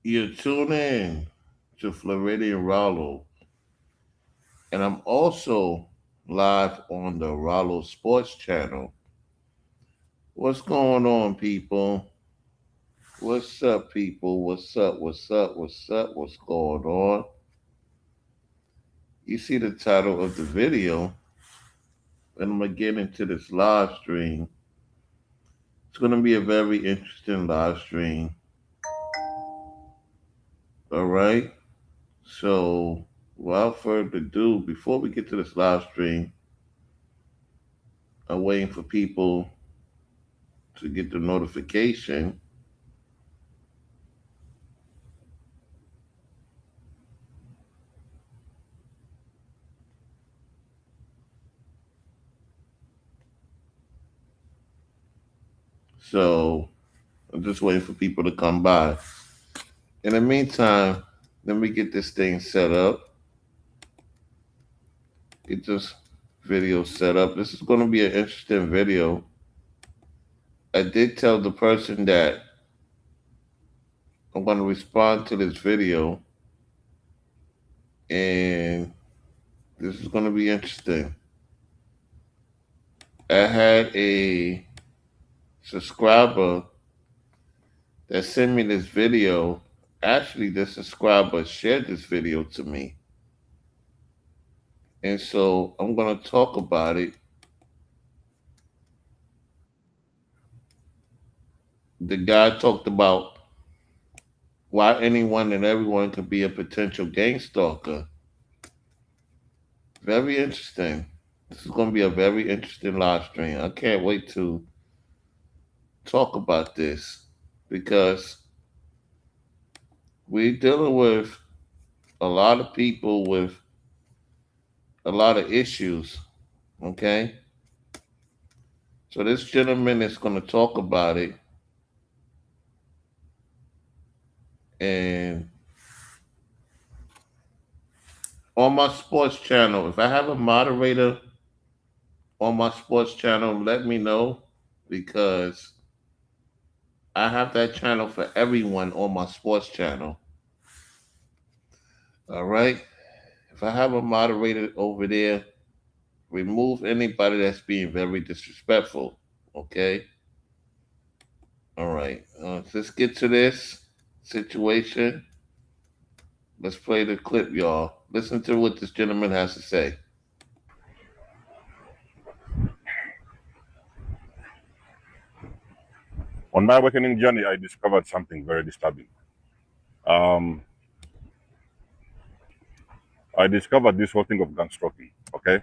You tune in to Floridian Rollo, and I'm also live on the Rollo Sports Channel. What's going on, people? What's up, people? What's up? What's up? What's up? What's going on? You see the title of the video, and I'm gonna get into this live stream. It's gonna be a very interesting live stream. All right. So, without further ado, before we get to this live stream, I'm waiting for people to get the notification. So I'm just waiting for people to come by. In the meantime, let me get this thing set up. Get this video set up. This is going to be an interesting video. I did tell the person that I'm going to respond to this video, and this is going to be interesting. I had a subscriber that sent me this video. Actually, this subscriber shared this video to me. And so I'm going to talk about it. The guy talked about why anyone and everyone could be a potential gang stalker. Very interesting. This is going to be a very interesting live stream. I can't wait to talk about this because we're dealing with a lot of people with a lot of issues. Okay? So this gentleman is going to talk about it. And on my sports channel, if I have a moderator on my sports channel, let me know because I have that channel for everyone on my sports channel. All right. If I have a moderator over there, remove anybody that's being very disrespectful. Okay. All right. Let's get to this situation. Let's play the clip, y'all. Listen to what this gentleman has to say. On my awakening journey, I discovered something very disturbing. Um, I discovered this whole thing of gun stalking, okay?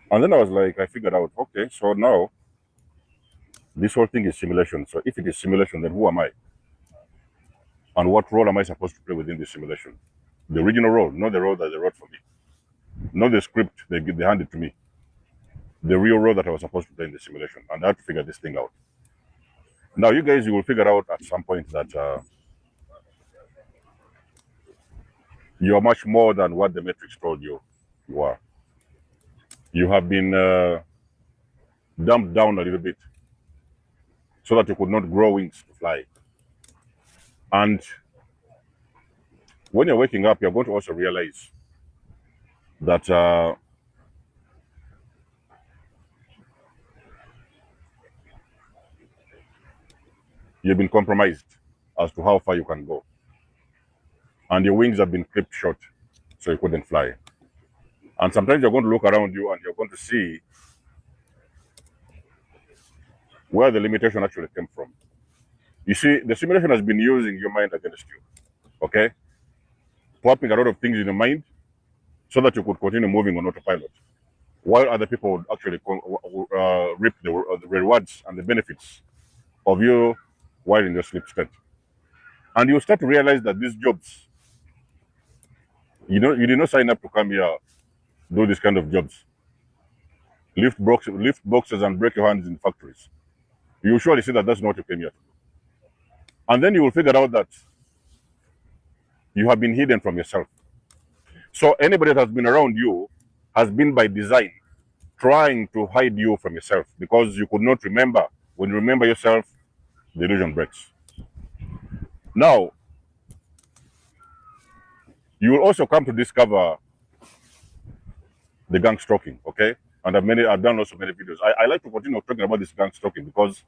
And then I was like, I figured out, okay, so now this whole thing is simulation. So if it is simulation, then who am I? And what role am I supposed to play within this simulation? The original role, not the role that they wrote for me, not the script they handed to me. The real role that I was supposed to play in the simulation. And I had to figure this thing out. Now, you guys, you will figure out at some point that you are much more than what the Matrix told you you are. You have been dumped down a little bit so that you could not grow wings to fly. And when you're waking up, you're going to also realize that you've been compromised as to how far you can go. And your wings have been clipped short, so you couldn't fly. And sometimes you're going to look around you and you're going to see where the limitation actually came from. You see, the simulation has been using your mind against you, okay? Popping a lot of things in your mind so that you could continue moving on autopilot, while other people would actually reap the rewards and the benefits of you while in your sleep state. And you start to realize that these jobs, you did not sign up to come here do this kind of jobs. Lift boxes and break your hands in factories. You surely see that that's not what you came here to do. And then you will figure out that you have been hidden from yourself. So anybody that has been around you has been by design trying to hide you from yourself because you could not remember. When you remember yourself, the illusion breaks. Now, you will also come to discover the gang stalking, okay? And I've done also many videos. I like to continue talking about this gang stalking because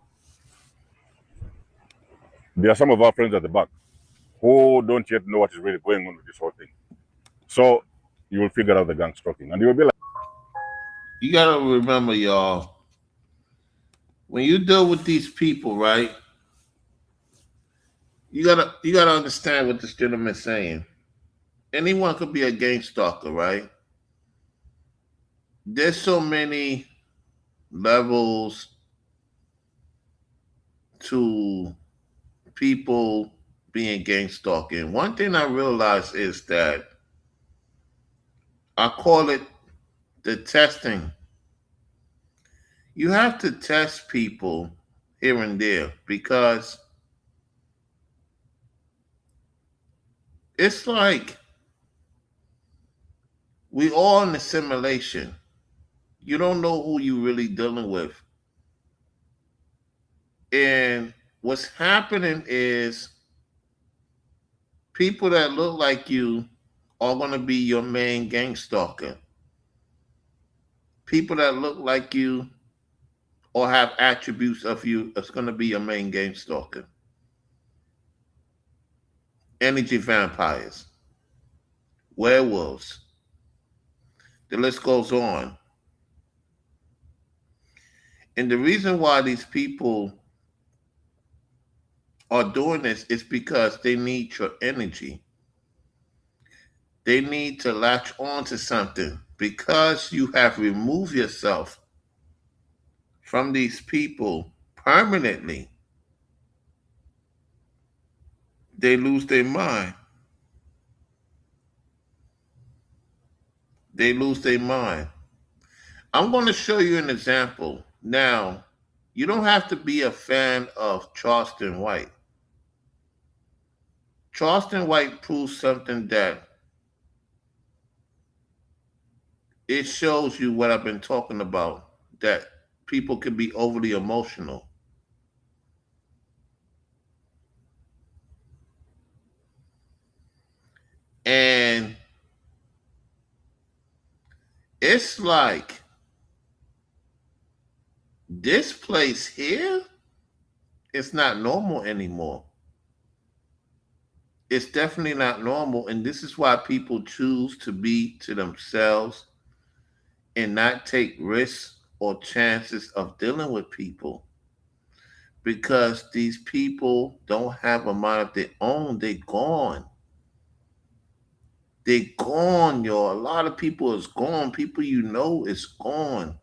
there are some of our friends at the back who don't yet know what is really going on with this whole thing. So you will figure out the gang stalking, and you will be like, You gotta remember, y'all, when you deal with these people, right? You gotta understand what this gentleman's saying. Anyone could be a game stalker, right? There's so many levels to people being gang stalking. One thing I realized is that I call it the testing. You have to test people here and there because it's like we all in a simulation. You don't know who you really dealing with. And what's happening is people that look like you are going to be your main gang stalker. People that look like you or have attributes of you is going to be your main gang stalker. Energy vampires, werewolves, the list goes on. And the reason why these people are doing this is because they need your energy. They need to latch on to something because you have removed yourself from these people permanently. They lose their mind. They lose their mind. I'm going to show you an example. Now, you don't have to be a fan of Charleston White. Charleston White proves something that it shows you what I've been talking about, that people can be overly emotional. And it's like this place here is not normal anymore. It's definitely not normal. And this is why people choose to be to themselves and not take risks or chances of dealing with people because these people don't have a mind of their own. They're gone. They're gone, y'all. A lot of people is gone. People you know is gone.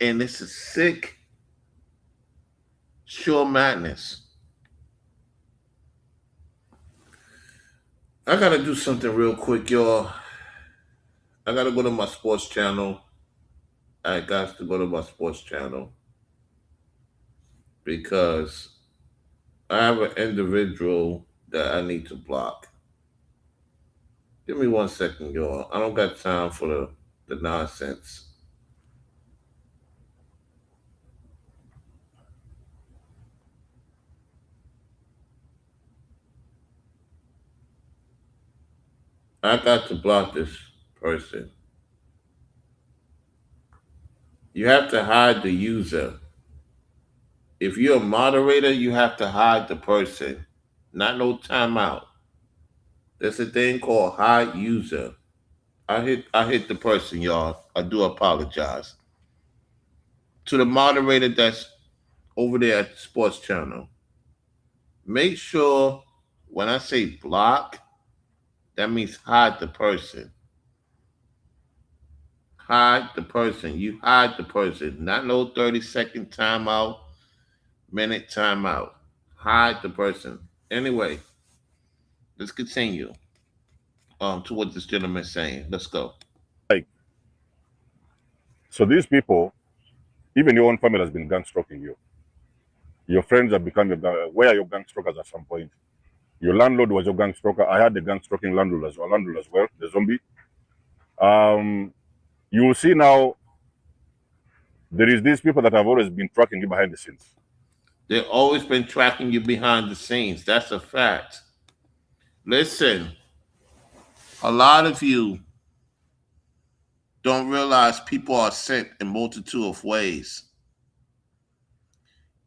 And it's a sick, sure madness. I gotta do something real quick, y'all. I gotta go to my sports channel. I got to go to my sports channel because I have an individual that I need to block. Give me 1 second, y'all. I don't got time for the nonsense. I got to block this person. You have to hide the user. If you're a moderator, you have to hide the person. Not no timeout. There's a thing called hide user. I hit the person, y'all. I do apologize. To the moderator that's over there at the sports channel. Make sure when I say block, that means hide the person. Hide the person. You hide the person. Not no 30-second timeout, minute timeout. Hide the person. Anyway, let's continue to what this gentleman is saying. Let's go. like, so these people, even your own family has been gang stalking you. Your friends have become where are your gang stalkers at some point? Your landlord was your gang stalker. I had the gang stalking landlord as well, the zombie. Um, you will see now there is these people that have always been tracking you behind the scenes. They've always been tracking you behind the scenes. That's a fact. Listen, a lot of you don't realize people are sent in multitude of ways.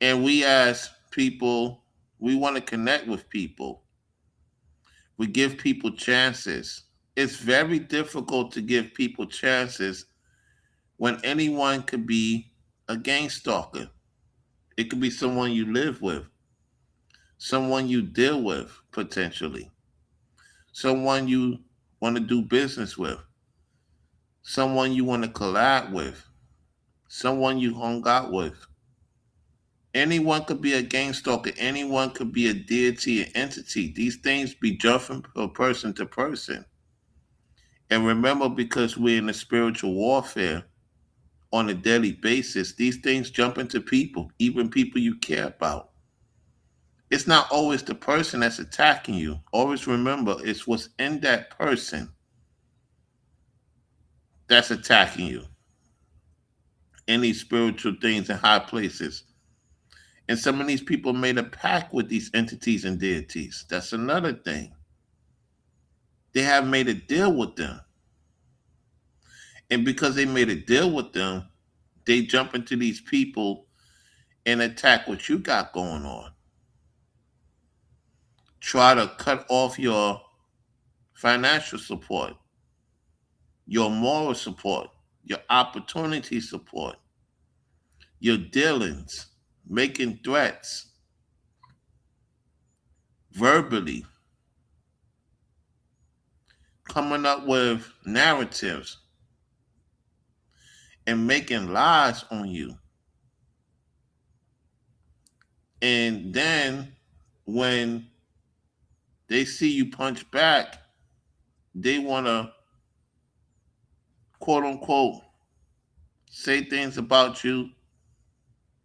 And we as people, we want to connect with people. We give people chances. It's very difficult to give people chances when anyone could be a gang stalker. It could be someone you live with, someone you deal with potentially, someone you want to do business with, someone you want to collab with, someone you hung out with. Anyone could be a gang stalker. Anyone could be a deity, an entity. These things be jumping from person to person. And remember, because we're in a spiritual warfare on a daily basis, these things jump into people, even people you care about. It's not always the person that's attacking you. Always remember, it's what's in that person that's attacking you in these spiritual things in high places. And some of these people made a pact with these entities and deities. That's another thing. They have made a deal with them. And because they made a deal with them, they jump into these people and attack what you got going on. Try to cut off your financial support, your moral support, your opportunity support, your dealings, making threats verbally, coming up with narratives and making lies on you. And then when they see you punch back, they want to quote unquote say things about you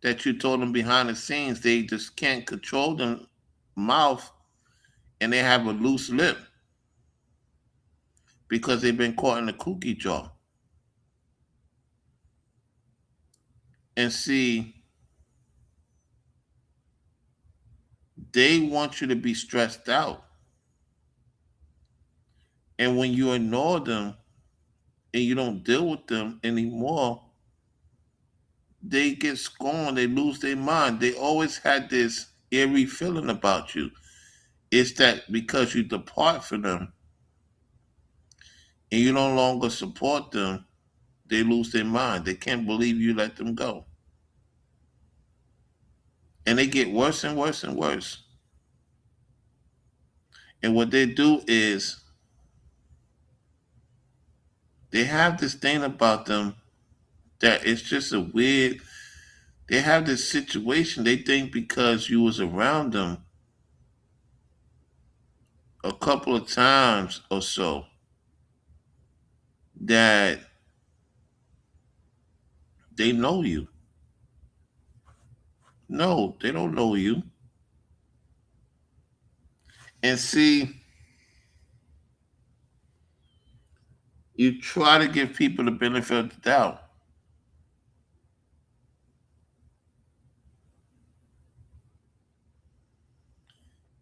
that you told them behind the scenes. They just can't control their mouth and they have a loose lip because they've been caught in the cookie jar. And see, they want you to be stressed out. And when you ignore them and you don't deal with them anymore, they get scorned, they lose their mind. They always had this eerie feeling about you. It's that because you depart from them and you no longer support them, they lose their mind. They can't believe you let them go. And they get worse and worse and worse. And what they do is they have this thing about them that it's just a weird, they have this situation. They think because you was around them a couple of times or so that they know you. No, they don't know you. And see, you try to give people the benefit of the doubt.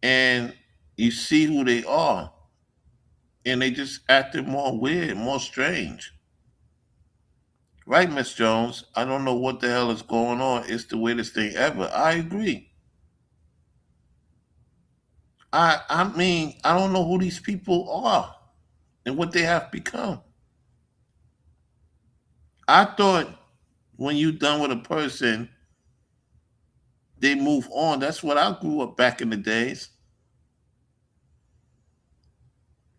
And you see who they are. And they just acting more weird, more strange. Right, Miss Jones? I don't know what the hell is going on. It's the weirdest thing ever. I agree. I mean, I don't know who these people are and what they have become. I thought when you done with a person, they move on. That's what I grew up back in the days.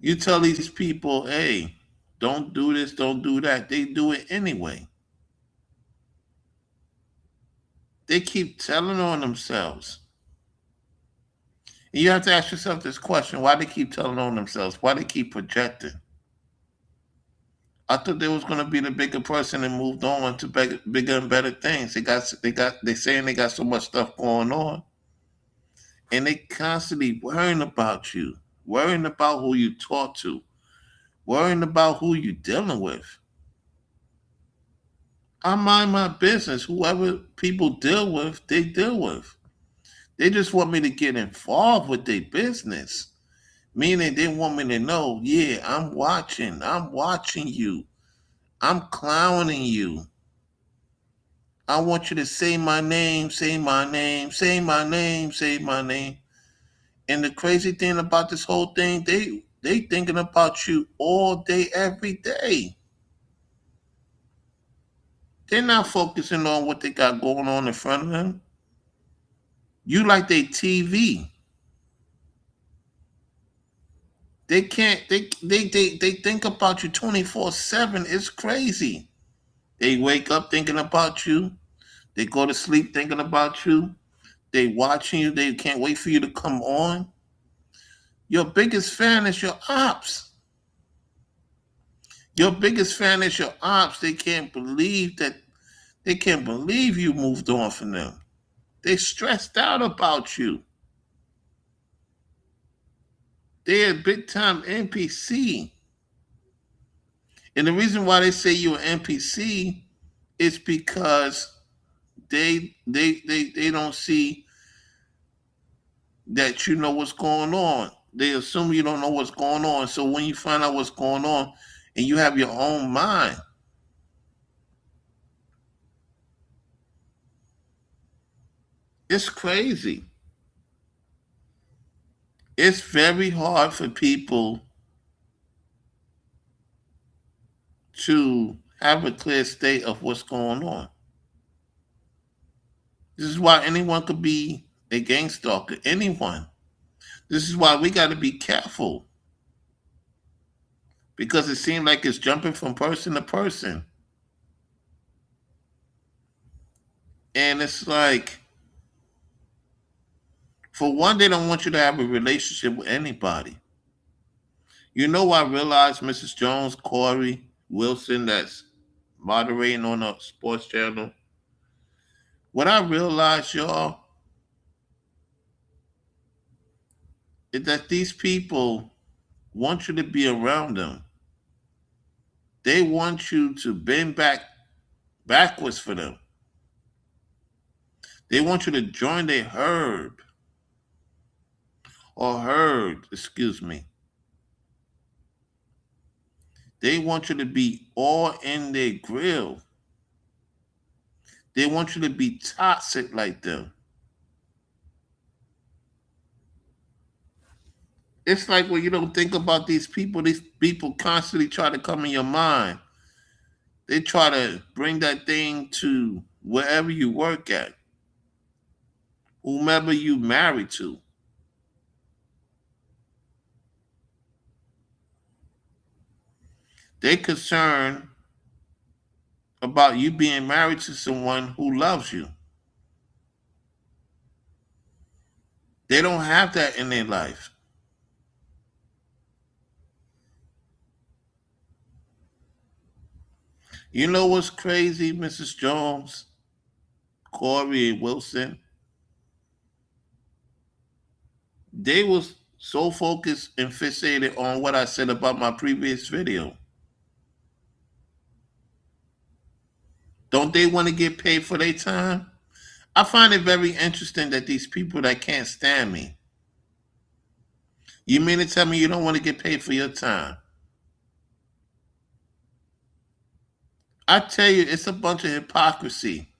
You tell these people, hey, don't do this, don't do that. They do it anyway. They keep telling on themselves. And you have to ask yourself this question: why they keep telling on themselves? Why they keep projecting? I thought they was gonna be the bigger person and moved on to bigger and better things. They saying they got so much stuff going on, and they constantly worrying about you, worrying about who you talk to, worrying about who you dealing with. I mind my business. Whoever people deal with, they deal with. They just want me to get involved with their business. Meaning they want me to know, yeah, I'm watching you, I'm clowning you. I want you to say my name, say my name, say my name, say my name. And the crazy thing about this whole thing, they thinking about you all day, every day. They're not focusing on what they got going on in front of them. You like they TV. They can't. They think about you 24/7. It's crazy. They wake up thinking about you. They go to sleep thinking about you. They watching you. They can't wait for you to come on. Your biggest fan is your ops. Your biggest fan is your ops. They can't believe you moved on from them. They stressed out about you. They're a big time NPC. And the reason why they say you're an NPC is because they don't see that you know what's going on. They assume you don't know what's going on. So when you find out what's going on and you have your own mind, it's crazy. It's very hard for people to have a clear state of what's going on. This is why anyone could be a gang stalker. Anyone. This is why we got to be careful because it seems like it's jumping from person to person. And it's like, for one, they don't want you to have a relationship with anybody. You know, I realized Mrs. Jones, Corey, Wilson, that's moderating on a sports channel. What I realized, y'all, is that these people want you to be around them. They want you to bend backwards for them. They want you to join their herd, excuse me. They want you to be all in their grill. They want you to be toxic like them. It's like when you don't think about these people constantly try to come in your mind. They try to bring that thing to wherever you work at, whomever you married to. They concerned about you being married to someone who loves you. They don't have that in their life. You know what's crazy, Mrs. Jones, Corey, and Wilson? They was so focused and fixated on what I said about my previous video. Don't they want to get paid for their time? I find it very interesting that these people that can't stand me, you mean to tell me you don't want to get paid for your time? I tell you, it's a bunch of hypocrisy.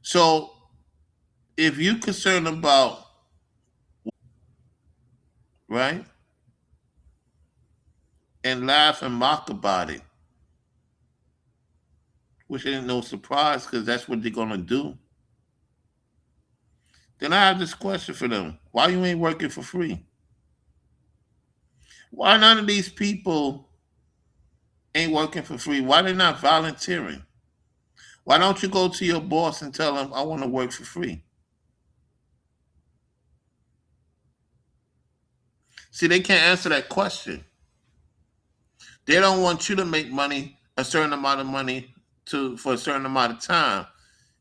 So if you're concerned about, right, and laugh and mock about it, which ain't no surprise because that's what they're gonna do, then I have this question for them: why you ain't working for free? Why none of these people ain't working for free? Why they not volunteering? Why don't you go to your boss and tell him I want to work for free? See, they can't answer that question. They don't want you to make money, a certain amount of money for a certain amount of time.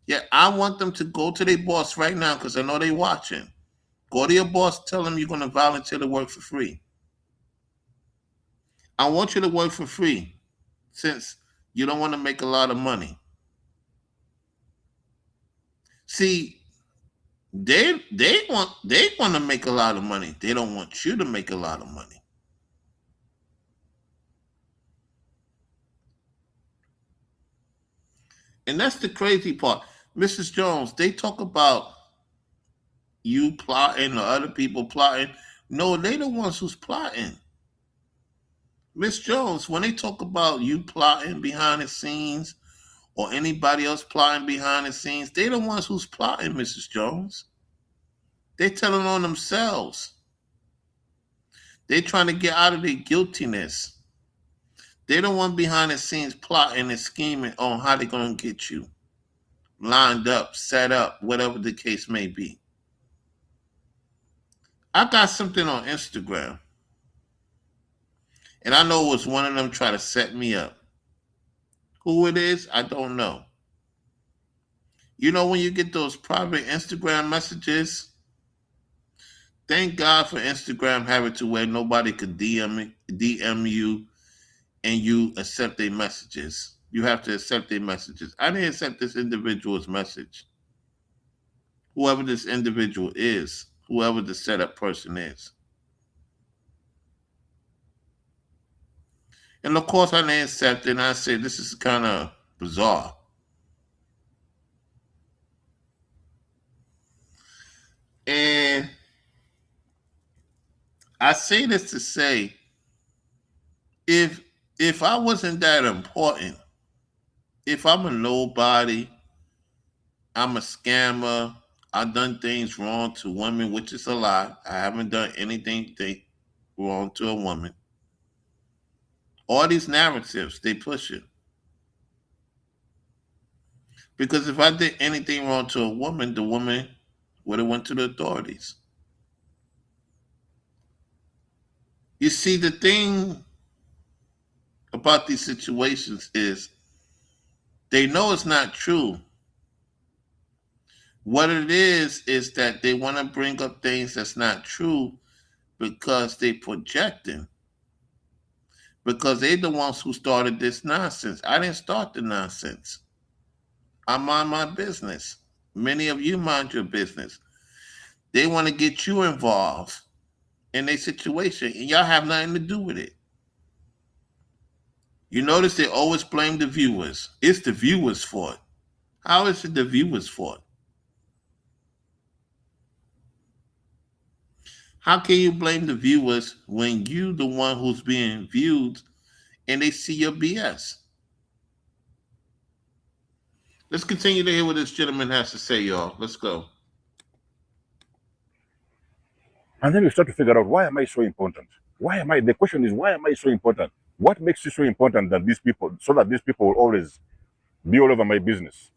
Yeah, I want them to go to their boss right now because I know they watching. Go to your boss, tell them you're going to volunteer to work for free. I want you to work for free since you don't want to make a lot of money. See, They want to make a lot of money. They don't want you to make a lot of money. And that's the crazy part. Mrs. Jones, they talk about you plotting or other people plotting. No, they the ones who's plotting. Miss Jones, when they talk about you plotting behind the scenes or anybody else plotting behind the scenes, they the ones who's plotting, Mrs. Jones. They telling on themselves. They trying to get out of their guiltiness. They the one behind the scenes plotting and scheming on how they gonna get you lined up, set up, whatever the case may be. I got something on Instagram, and I know it was one of them trying to set me up. Who it is, I don't know. You know when you get those private Instagram messages, thank God for Instagram having to where nobody could DM you and you accept their messages. You have to accept their messages. I didn't accept this individual's message. Whoever this individual is, whoever the setup person is. And of course I didn't accept it and I said this is kind of bizarre. And I say this to say if if I wasn't that important, if I'm a nobody, I'm a scammer, I've done things wrong to women, which is a lie. I haven't done anything wrong to a woman. All these narratives, they push it. Because if I did anything wrong to a woman, the woman would have went to the authorities. You see, the thing about these situations is they know it's not true. What it is that they want to bring up things that's not true because they projecting. Because they the ones who started this nonsense. I didn't start the nonsense. I mind my business. Many of you mind your business. They want to get you involved in a situation, and y'all have nothing to do with it. You notice they always blame the viewers. It's the viewers' fault. How is it the viewers' fault? How can you blame the viewers when you the one who's being viewed and they see your BS? Let's continue to hear what this gentleman has to say, y'all. Let's go. And then you start to figure out, why am I so important? Why am I? The question is, why am I so important? What makes you so important that these people, so that these people will always be all over my business?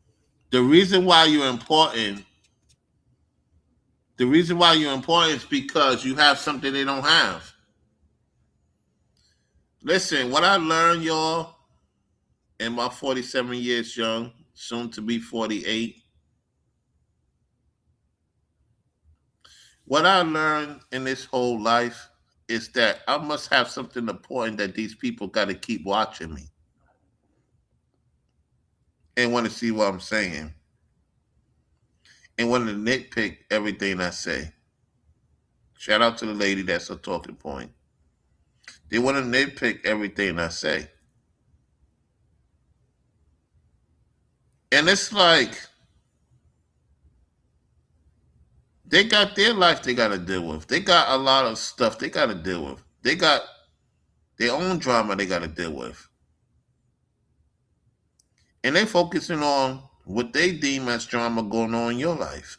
The reason why you're important, the reason why you're important is because you have something they don't have. Listen, what I learned, y'all, in my 47 years young, soon to be 48, what I learned in this whole life is that I must have something important that these people got to keep watching me and want to see what I'm saying and want to nitpick everything I say. Shout out to the lady that's a talking point. They want to nitpick everything I say. And it's like they got their life they got to deal with. They got a lot of stuff they got to deal with. They got their own drama they got to deal with. And they focusing on what they deem as drama going on in your life.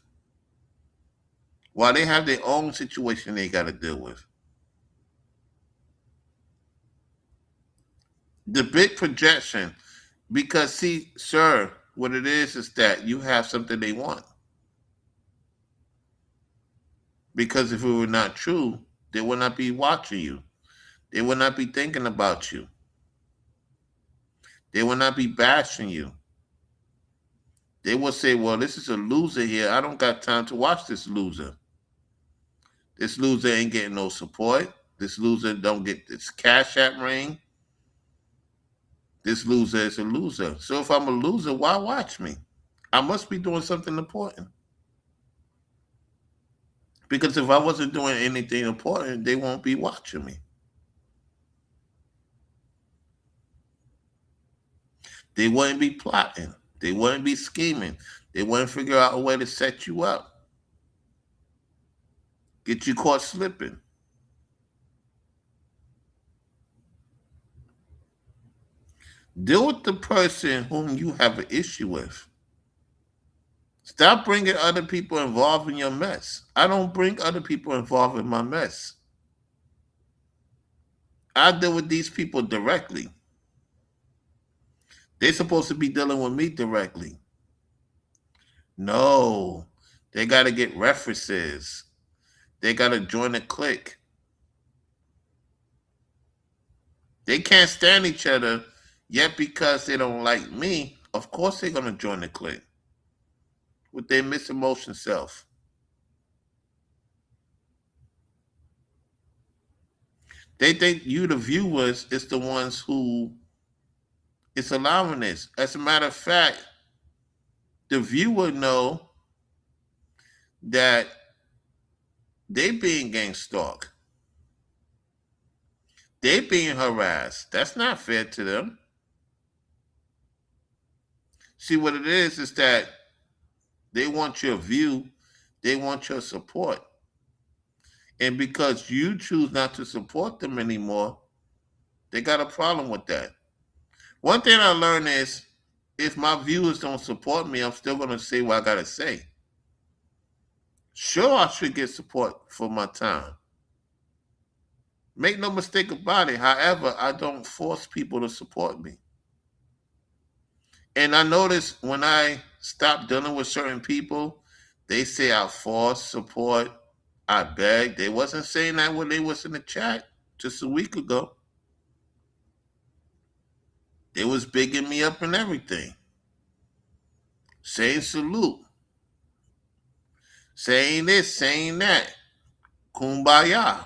While they have their own situation they got to deal with. The big projection, because see, sir, what it is that you have something they want. Because if it were not true, they would not be watching you. They would not be thinking about you. They will not be bashing you. They will say, well, this is a loser here. I don't got time to watch this loser. This loser ain't getting no support. This loser don't get this cash app ring. This loser is a loser. So if I'm a loser, why watch me? I must be doing something important. Because if I wasn't doing anything important, they won't be watching me. They wouldn't be plotting. They wouldn't be scheming. They wouldn't figure out a way to set you up, get you caught slipping. Deal with the person whom you have an issue with. Stop bringing other people involved in your mess. I don't bring other people involved in my mess. I deal with these people directly. They're supposed to be dealing with me directly. No, they got to get references. They got to join a clique. They can't stand each other, yet because they don't like me, of course they're going to join the clique with their misemotion self. They think you, the viewers, is the ones who is allowing this. As a matter of fact, the viewer know that they being gang stalked. They being harassed. That's not fair to them. See what it is that they want your view, they want your support. And because you choose not to support them anymore, they got a problem with that. One thing I learned is if my viewers don't support me, I'm still going to say what I got to say. Sure, I should get support for my time. Make no mistake about it. However, I don't force people to support me. And I notice when I stop dealing with certain people, they say I force support, I beg. They wasn't saying that when they was in the chat just a week ago. They was bigging me up and everything. Saying salute. Saying this, saying that. Kumbaya.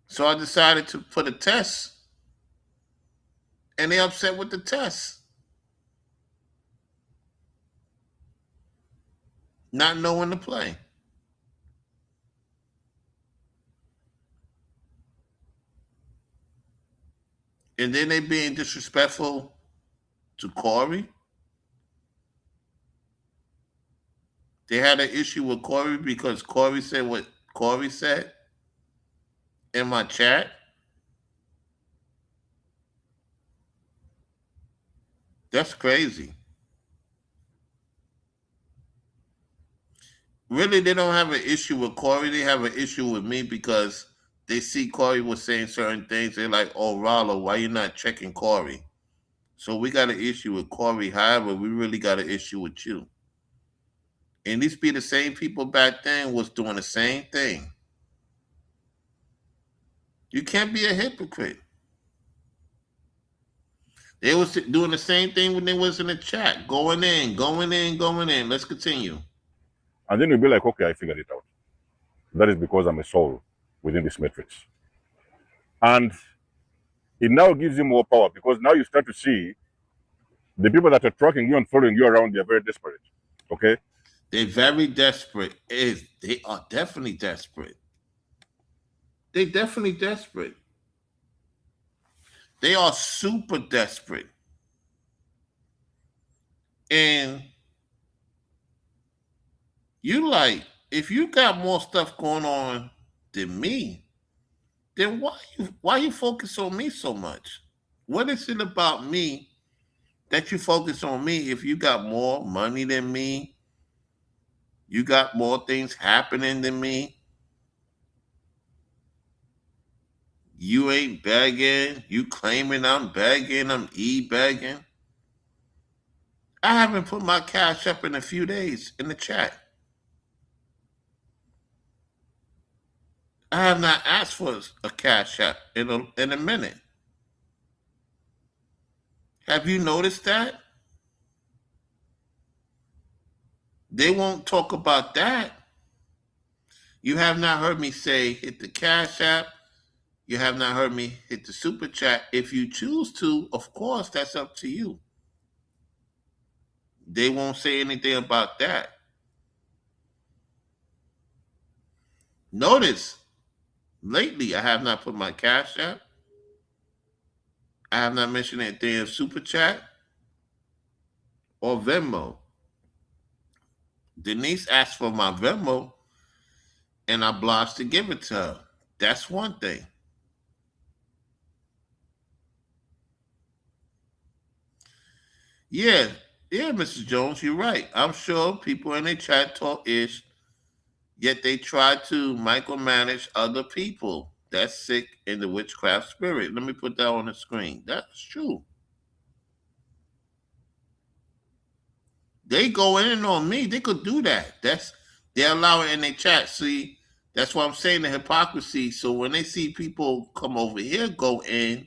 So I decided to put a test, and they upset with the test, not knowing to play. And then they being disrespectful to Corey. They had an issue with Corey because Corey said what Corey said in my chat. That's crazy. Really, they don't have an issue with Corey. They have an issue with me because they see Corey was saying certain things. They're like, "Oh, Rollo, why you not checking Corey?" So we got an issue with Corey. However, we really got an issue with you. And these be the same people back then was doing the same thing. You can't be a hypocrite. They was doing the same thing when they was in the chat, going in, going in, going in. Let's continue. And then you'll be like, okay, I figured it out. That is because I'm a soul within this matrix. And it now gives you more power because now you start to see the people that are tracking you and following you around, they're very desperate. Okay? They're very desperate. They are definitely desperate. They're definitely desperate. They are super desperate. And you like, if you got more stuff going on than me, then why you focus on me so much? What is it about me that you focus on me if you got more money than me? You got more things happening than me. You ain't begging. You claiming I'm begging. I'm begging. I haven't put my cash up in a few days in the chat. I have not asked for a cash app in a minute. Have you noticed that? They won't talk about that. You have not heard me say hit the cash app. You have not heard me hit the super chat. If you choose to, of course, that's up to you. They won't say anything about that. Notice, lately I have not put my Cash App. I have not mentioned anything in Super Chat or Venmo. Denise asked for my Venmo and I blushed to give it to her. That's one thing. Yeah, yeah, Mrs. Jones, you're right. I'm sure people in the chat talk ish, yet they try to micromanage other people. That's sick in the witchcraft spirit. Let me put that on the screen. That's true. They go in on me. They could do that. They allow it in their chat. See, that's what I'm saying, the hypocrisy. So when they see people come over here go in,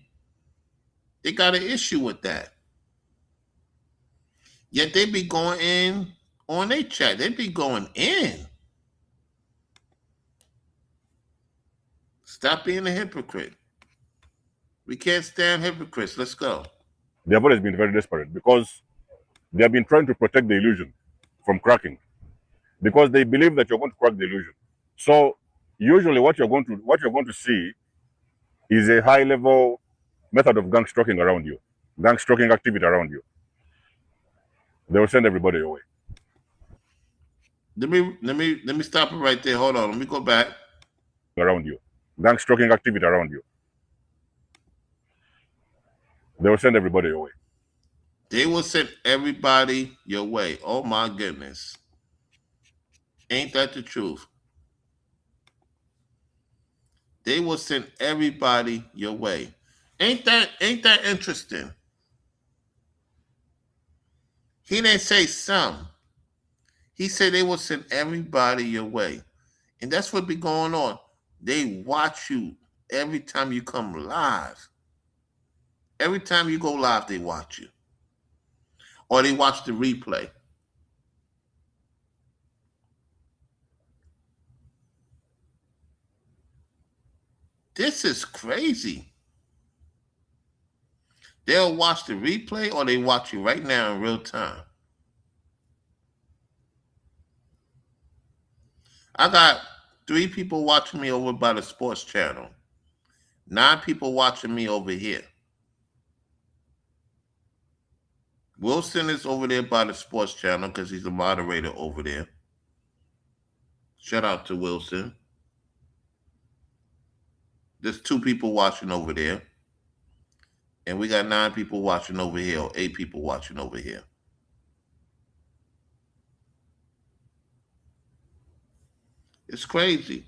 they got an issue with that. Yet they be going in on their chat. They be going in. Stop being a hypocrite. We can't stand hypocrites. Let's go. They have always been very desperate because they have been trying to protect the illusion from cracking because they believe that you're going to crack the illusion. So usually what you're going to see is a high level method of gang stalking around you, gang stalking activity around you. They will send everybody away. Let me stop it right there. Hold on. Let me go back. Around you. Gang stalking activity around you. They will send everybody away. They will send everybody your way. Oh my goodness. Ain't that the truth? They will send everybody your way. Ain't that interesting? He didn't say some. He said they will send everybody your way. And that's what be going on. They watch you every time you come live. Every time you go live, they watch you. Or they watch the replay. This is crazy. They'll watch the replay or they watch you right now in real time. I got 3 people watching me over by the sports channel. 9 people watching me over here. Wilson is over there by the sports channel because he's a moderator over there. Shout out to Wilson. There's 2 people watching over there. And we got 9 people watching over here, or 8 people watching over here. It's crazy.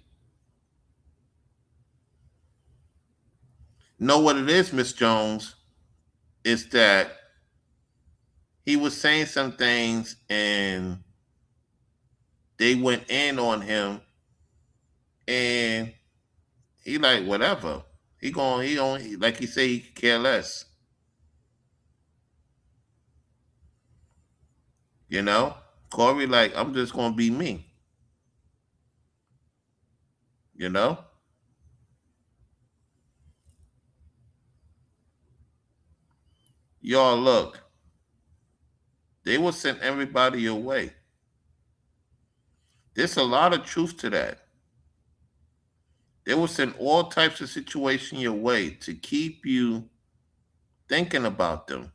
Know what it is, Miss Jones? Is that he was saying some things and they went in on him and he like whatever. He on like he say he could care less. You know? Corey like I'm just gonna be me. You know? Y'all look, they will send everybody your way. There's a lot of truth to that. They will send all types of situation your way to keep you thinking about them.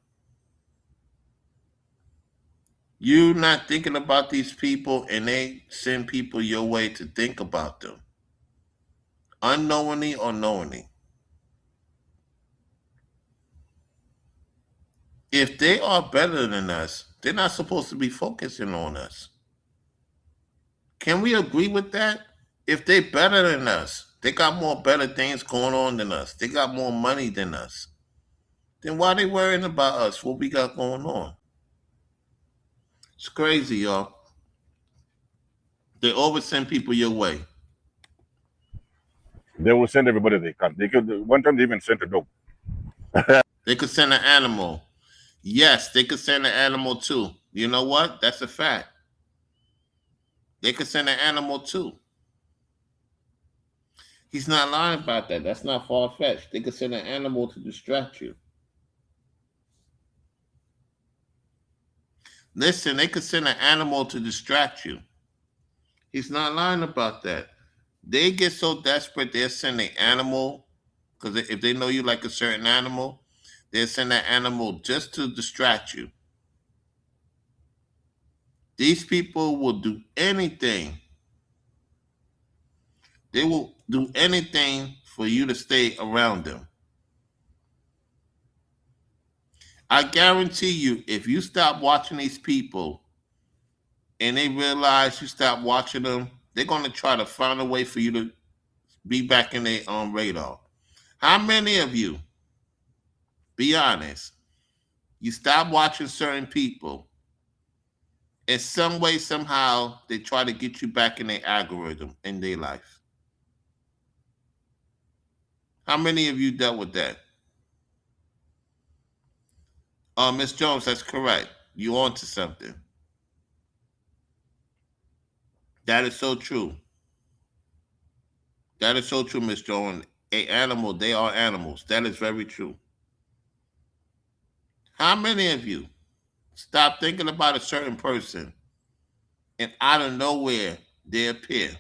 You not thinking about these people and they send people your way to think about them. Unknowingly or knowingly. If they are better than us, they're not supposed to be focusing on us. Can we agree with that? If they better than us, they got more better things going on than us. They got more money than us. Then why they worrying about us? What we got going on? It's crazy, y'all. They always send people your way. They will send everybody they can. They could one time they even sent a dog. They could send an animal. Yes, they could send an animal too. You know what? That's a fact. They could send an animal too. He's not lying about that. That's not far fetched. They could send an animal to distract you. Listen, they could send an animal to distract you. He's not lying about that. They get so desperate they'll send an animal because if they know you like a certain animal, they'll send that animal just to distract you. These people will do anything. They will do anything for you to stay around them. I guarantee you, if you stop watching these people and they realize you stop watching them, they're going to try to find a way for you to be back in their radar. How many of you, be honest, you stop watching certain people, in some way, somehow, they try to get you back in their algorithm in their life? How many of you dealt with that? Miss Jones, that's correct. You on to something. That is so true. That is so true, Miss Jones. A animal, they are animals. That is very true. How many of you stop thinking about a certain person and out of nowhere they appear?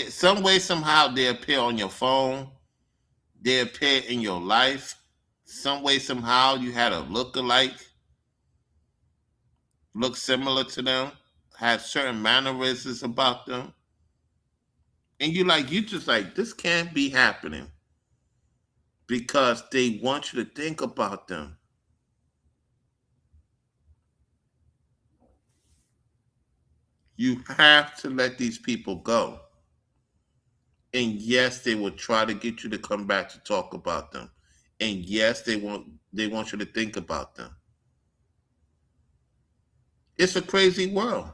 Some way, somehow, they appear on your phone. They appear in your life. Some way, somehow, you had a look-alike, look similar to them, had certain mannerisms about them, and you just like, this can't be happening because they want you to think about them. You have to let these people go. And yes, they will try to get you to come back to talk about them. And yes, they want you to think about them. It's a crazy world.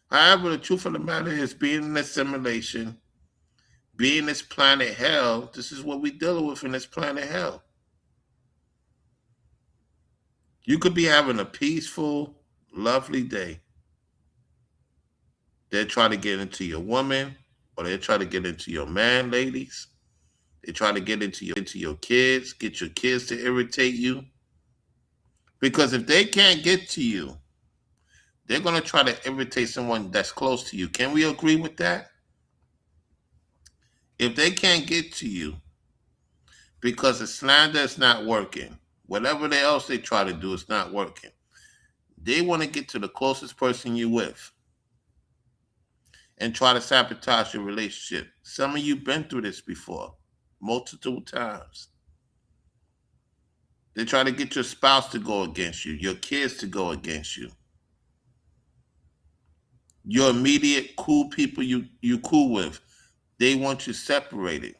However, the truth of the matter is, being in this simulation, being this planet hell, this is what we're dealing with in this planet hell. You could be having a peaceful, lovely day. They'll try to get into your woman, or they'll try to get into your man, ladies. They try to get into your kids, get your kids to irritate you. Because if they can't get to you, they're going to try to irritate someone that's close to you. Can we agree with that? If they can't get to you because the slander is not working, whatever else they try to do is not working, they want to get to the closest person you with and try to sabotage your relationship. Some of you been through this before, multiple times. They try to get your spouse to go against you, your kids to go against you, your immediate cool people you cool with. They want you separated.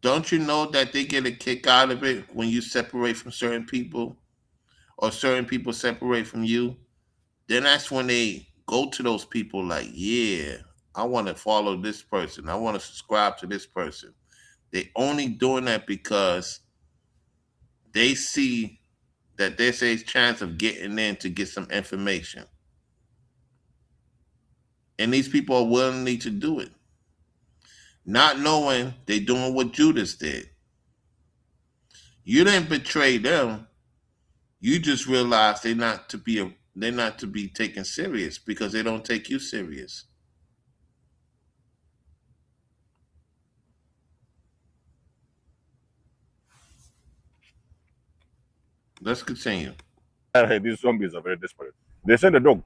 Don't you know that they get a kick out of it when you separate from certain people or certain people separate from you? Then that's when they go to those people like, yeah, I want to follow this person. I want to subscribe to this person. They only doing that because they see that there's a chance of getting in to get some information. And these people are willing to do it. Not knowing they doing what Judas did. You didn't betray them. You just realize they're not to be taken serious because they don't take you serious. Let's continue. These zombies are very desperate. They sent a dog.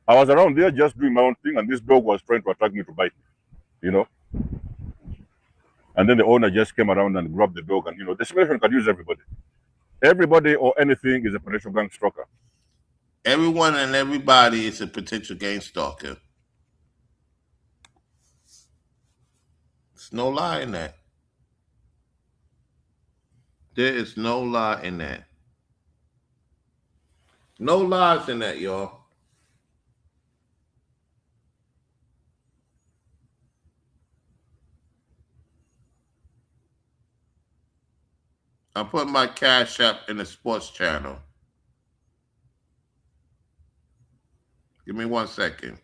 I was around there just doing my own thing, and this dog was trying to attack me to bite me, you know. And then the owner just came around and grabbed the dog, and the simulation can use everybody. Everybody or anything is a potential gang stalker. Everyone and everybody is a potential game stalker. There's no lie in that. There is no lie in that. No lies in that, y'all. I put my cash app in the sports channel. Give me 1 second.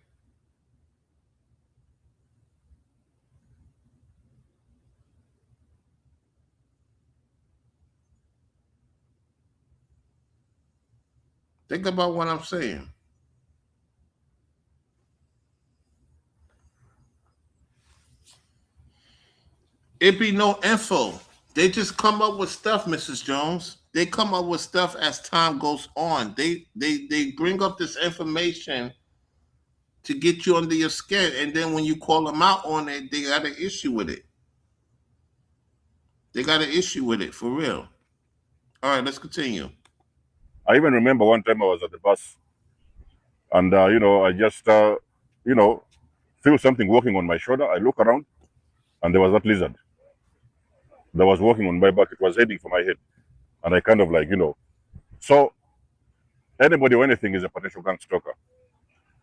Think about what I'm saying. It be no info. They just come up with stuff, Mrs. Jones. They come up with stuff as time goes on. They bring up this information to get you under your skin, and then when you call them out on it, they got an issue with it. They got an issue with it for real. All right, let's continue. I even remember one time I was at the bus, and I just you know feel something walking on my shoulder. I look around, and there was that lizard that was walking on my back. It was heading for my head, and I kind of like So anybody or anything is a potential gang stalker,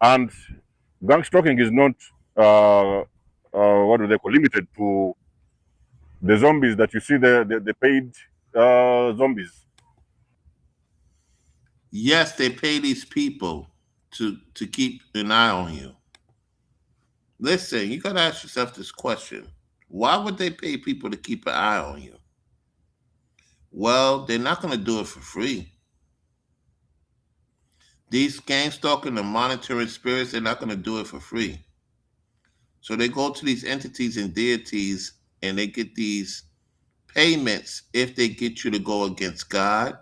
and gang stalking is not what do they call limited to the zombies that you see there, the paid zombies. Yes, they pay these people to keep an eye on you. Listen, you gotta ask yourself this question: why would they pay people to keep an eye on you? Well, they're not gonna do it for free. These gang stalking and monitoring spirits, they're not gonna do it for free. So they go to these entities and deities and they get these payments if they get you to go against God,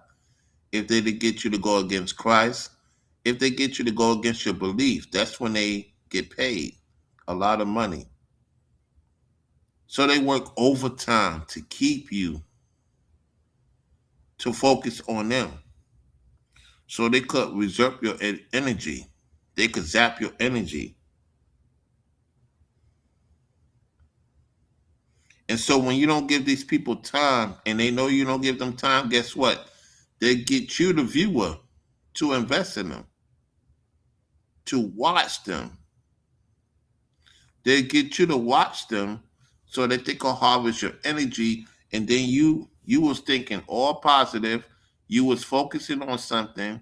if they get you to go against Christ, if they get you to go against your belief. That's when they get paid a lot of money. So they work overtime to keep you to focus on them. So they could reserve your energy. They could zap your energy. And so when you don't give these people time and they know you don't give them time, guess what? They get you, the viewer, to invest in them, to watch them. They get you to watch them so that they can harvest your energy, and then you was thinking all positive, you was focusing on something,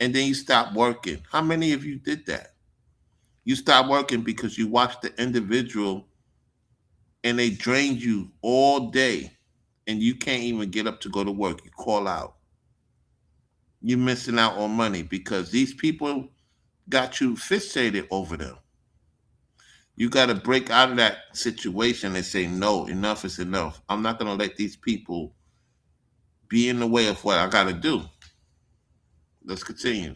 and then you stopped working. How many of you did that? You stopped working because you watched the individual and they drained you all day and you can't even get up to go to work. You call out. You're missing out on money because these people got you fixated over them. You got to break out of that situation and say, no, enough is enough. I'm not going to let these people be in the way of what I got to do. Let's continue.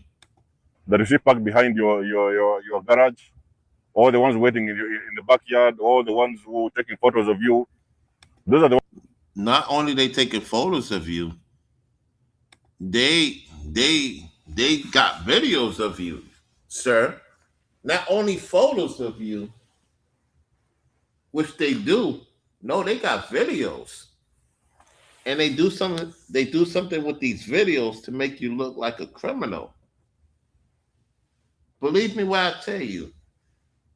That you see parked behind your garage, all the ones waiting in the backyard, all the ones who are taking photos of you. Those are the Not only they taking photos of you, they got videos of you, sir. Not only photos of you, which they do. No, they got videos. And they do something with these videos to make you look like a criminal. Believe me when I tell you,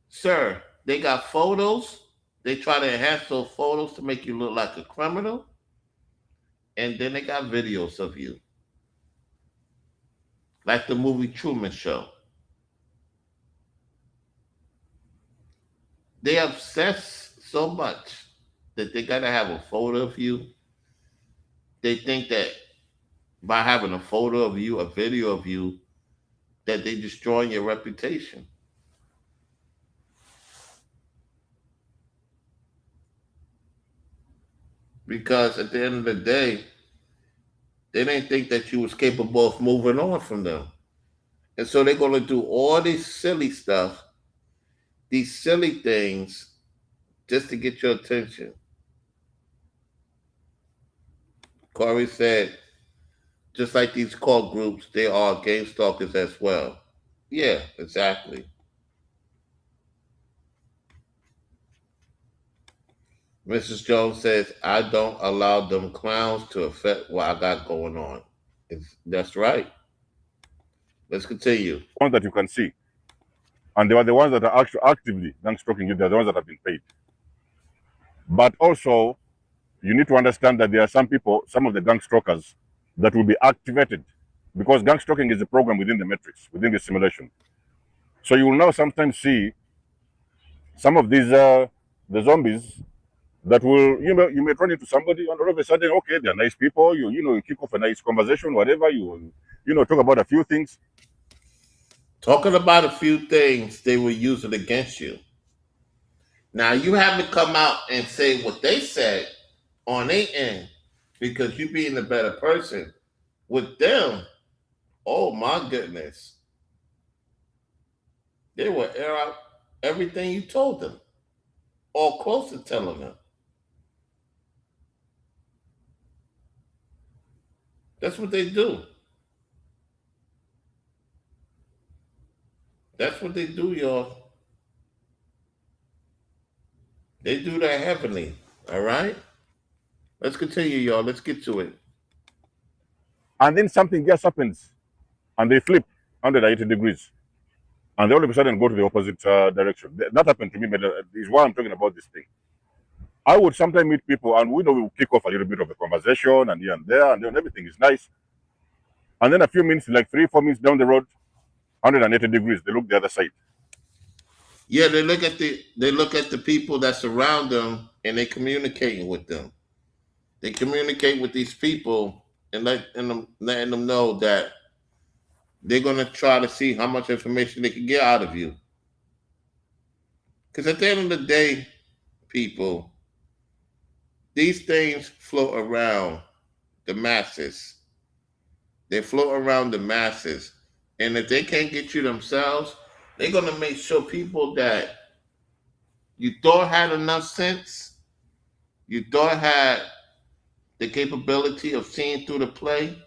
sir, they got photos. They try to enhance those photos to make you look like a criminal. And then they got videos of you. Like the movie Truman Show. They obsess so much that they gotta have a photo of you. They think that by having a photo of you, a video of you, that they destroying your reputation. Because at the end of the day, they didn't think that you was capable of moving on from them. And so they're gonna do all this silly stuff, these silly things, just to get your attention. Corey said, just like these cult groups, they are game stalkers as well. Yeah, exactly. Mrs. Jones says, I don't allow them clowns to affect what I got going on. That's right. Let's continue. ones that you can see, and they are the ones that are actually actively gang stalking you. They're the ones that have been paid. But also, you need to understand that there are some people, some of the gang stalkers, that will be activated because gang stalking is a program within the matrix, within the simulation. So you will now sometimes see some of these the zombies that will, you may run into somebody and all of a sudden, okay, they're nice people. You kick off a nice conversation, whatever. Talk about a few things. Talking about a few things, they will use it against you. Now you have to come out and say what they said on their end because you being a better person. With them, oh my goodness, they will air out everything you told them, or close to telling them. That's what they do. That's what they do, y'all. They do that heavily. All right? Let's continue, y'all. Let's get to it. And then something just happens and they flip 180 degrees and they all of a sudden go to the opposite direction. That happened to me, but is why I'm talking about this thing. I would sometimes meet people and we will kick off a little bit of a conversation and here and there, and then everything is nice. And then a few minutes, like 3, 4 minutes down the road, 180 degrees, they look the other side. Yeah, they look at the people that surround them and they communicating with them. They communicate with these people and letting them know that they're gonna try to see how much information they can get out of you. Because at the end of the day, people, these things float around the masses. They float around the masses. And if they can't get you themselves, they're gonna make sure people that you thought had enough sense, you thought had the capability of seeing through the play,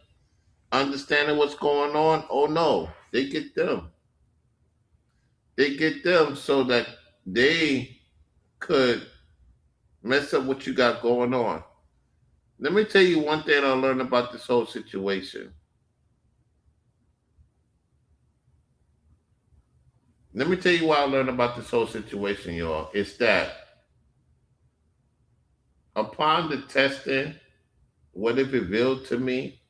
understanding what's going on. Oh no, they get them. They get them so that they could mess up what you got going on. Let me tell you one thing I learned about this whole situation. Let me tell you what I learned about this whole situation, y'all. It's that upon the testing, what it revealed to me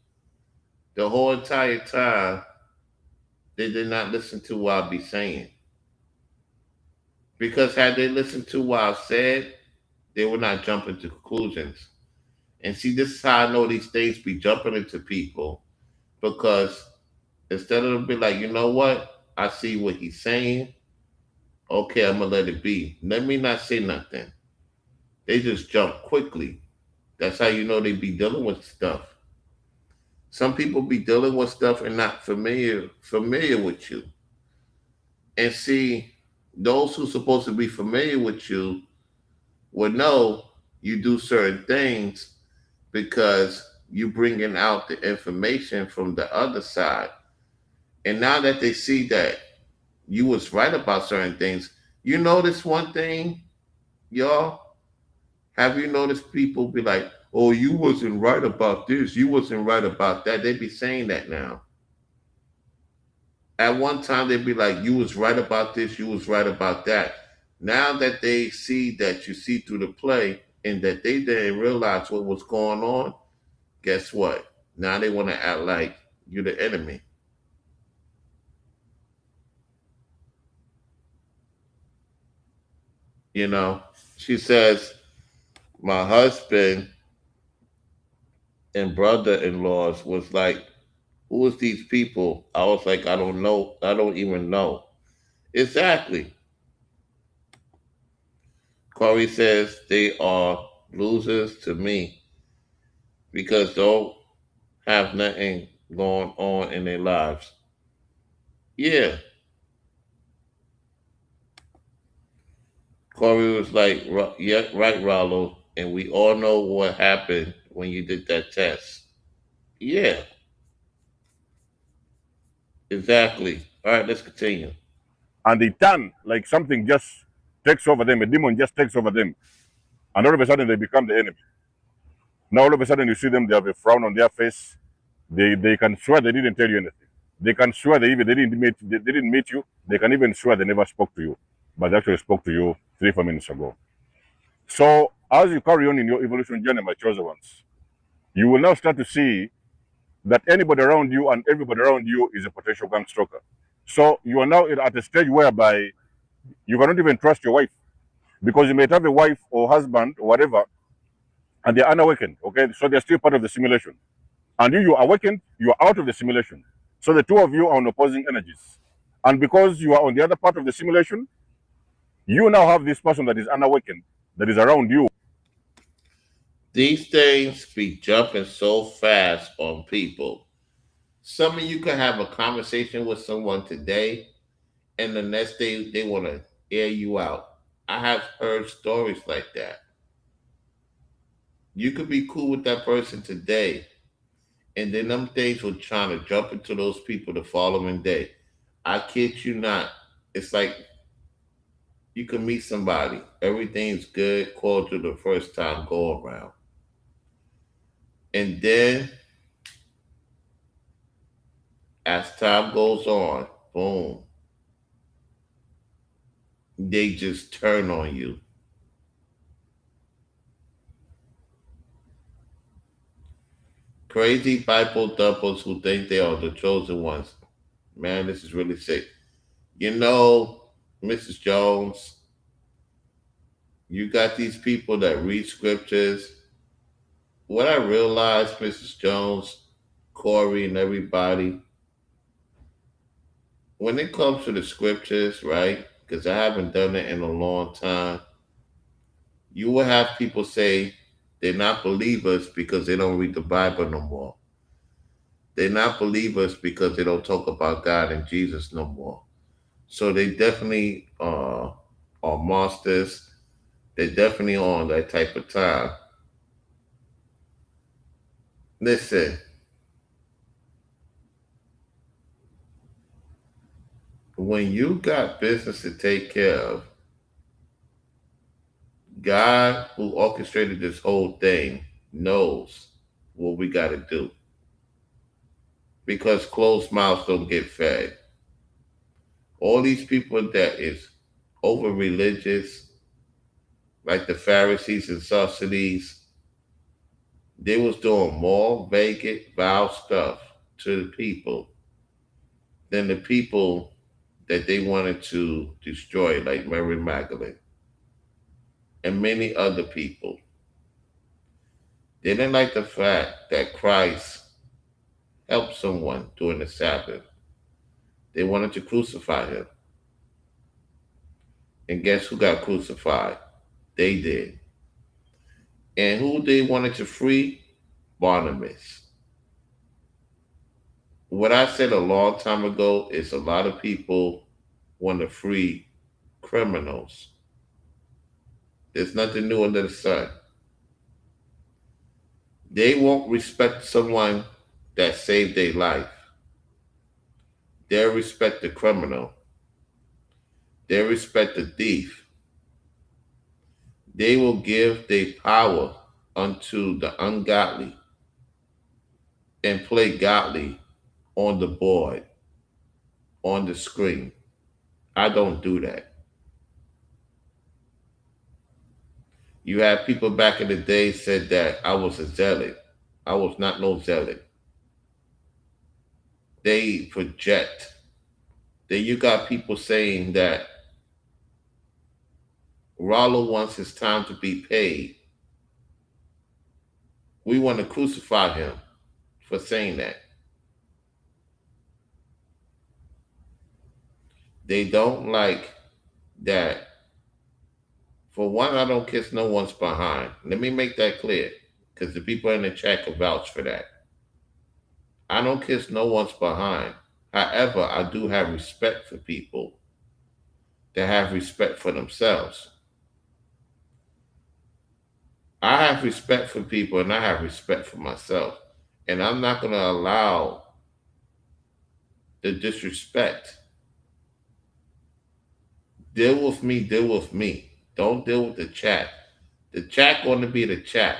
the whole entire time, they did not listen to what I be saying. Because had they listened to what I said, they would not jump into conclusions. And see, this is how I know these things be jumping into people because instead of them be like, you know what, I see what he's saying. Okay, I'm gonna let it be. Let me not say nothing. They just jump quickly. That's how you know they be dealing with stuff. Some people be dealing with stuff and not familiar with you. And see, those who supposed to be familiar with you would know you do certain things because you bringing out the information from the other side. And now that they see that you was right about certain things, you notice one thing, y'all. Have you noticed people be like, "Oh, you wasn't right about this. You wasn't right about that." They be saying that now. At one time, they'd be like, "You was right about this. You was right about that." Now that they see that you see through the play and that they didn't realize what was going on, guess what? Now they want to act like you're the enemy. You know, she says, my husband and brother-in-laws was like, who is these people? I was like, I don't know. I don't even know. Exactly. Corey says they are losers to me because they don't have nothing going on in their lives. Yeah. Corey was like, yeah, right, Rollo. And we all know what happened when you did that test. Yeah, exactly. All right, let's continue. And they turn like something just takes over them, a demon just takes over them, and all of a sudden they become the enemy. Now all of a sudden you see them, they have a frown on their face. They can swear they didn't tell you anything. They can swear they didn't meet you. They can even swear they never spoke to you, but they actually spoke to you 3, 4 minutes ago. So as you carry on in your evolution journey, my chosen ones, you will now start to see that anybody around you and everybody around you is a potential gang stalker. So you are now at a stage whereby you cannot even trust your wife. Because you may have a wife or husband or whatever, and they're unawakened. Okay, so they're still part of the simulation. And you are awakened, you are out of the simulation. So the two of you are on opposing energies. And because you are on the other part of the simulation, you now have this person that is unawakened, that is around you. These things be jumping so fast on people. Some of you can have a conversation with someone today, and the next day they want to air you out. I have heard stories like that. You could be cool with that person today, and then them things will trying to jump into those people the following day. I kid you not. It's like you can meet somebody, everything's good, cordial the first time go around, and then as time goes on, boom, they just turn on you. Crazy Bible doubles who think they are the chosen ones. Man, this is really sick. You know, Mrs. Jones, you got these people that read scriptures. What I realized, Mrs. Jones, Corey, and everybody, when it comes to the scriptures, right? Because I haven't done it in a long time, you will have people say they're not believers because they don't read the Bible no more. They're not believers because they don't talk about God and Jesus no more. So they definitely are monsters. They're definitely on that type of time. Listen, when you got business to take care of, God who orchestrated this whole thing knows what we got to do because closed mouths don't get fed. All these people that is over religious, like the Pharisees and Sadducees, they was doing more vacant, vile stuff to the people than the people that they wanted to destroy, like Mary Magdalene and many other people. They didn't like the fact that Christ helped someone during the Sabbath. They wanted to crucify him. And guess who got crucified? They did. And who they wanted to free? Barnabas. What I said a long time ago is a lot of people want to free criminals. There's nothing new under the sun. They won't respect someone that saved their life. They'll respect the criminal. They'll respect the thief. They will give their power unto the ungodly and play godly on the board, on the screen. I don't do that. You have people back in the day said that I was a zealot. I was not no zealot. They project. Then you got people saying that Rollo wants his time to be paid. We want to crucify him for saying that. They don't like that. For one, I don't kiss no one's behind. Let me make that clear, because the people in the chat can vouch for that. I don't kiss no one's behind. However, I do have respect for people that have respect for themselves. I have respect for people and I have respect for myself. And I'm not going to allow the disrespect. Deal with me, deal with me. Don't deal with the chat. The chat going to be the chat.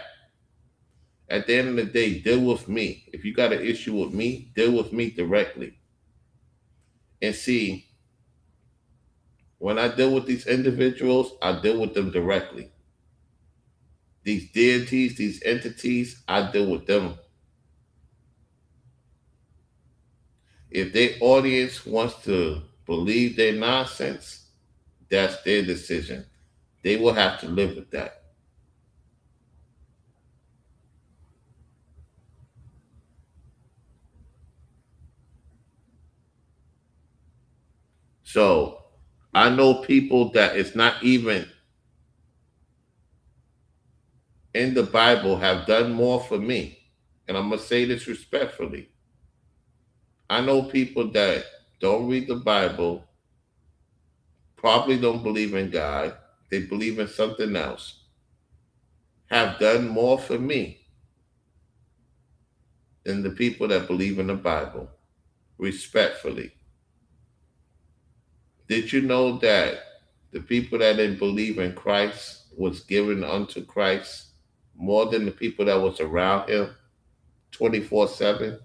At the end of the day, deal with me. If you got an issue with me, deal with me directly. And see, when I deal with these individuals, I deal with them directly. These deities, these entities, I deal with them. If their audience wants to believe their nonsense, that's their decision. They will have to live with that. So I know people that is not even in the Bible have done more for me. And I'm going to say this respectfully. I know people that don't read the Bible, probably don't believe in God, they believe in something else, have done more for me than the people that believe in the Bible, respectfully. Did you know that the people that didn't believe in Christ was given unto Christ more than the people that was around him 24/7,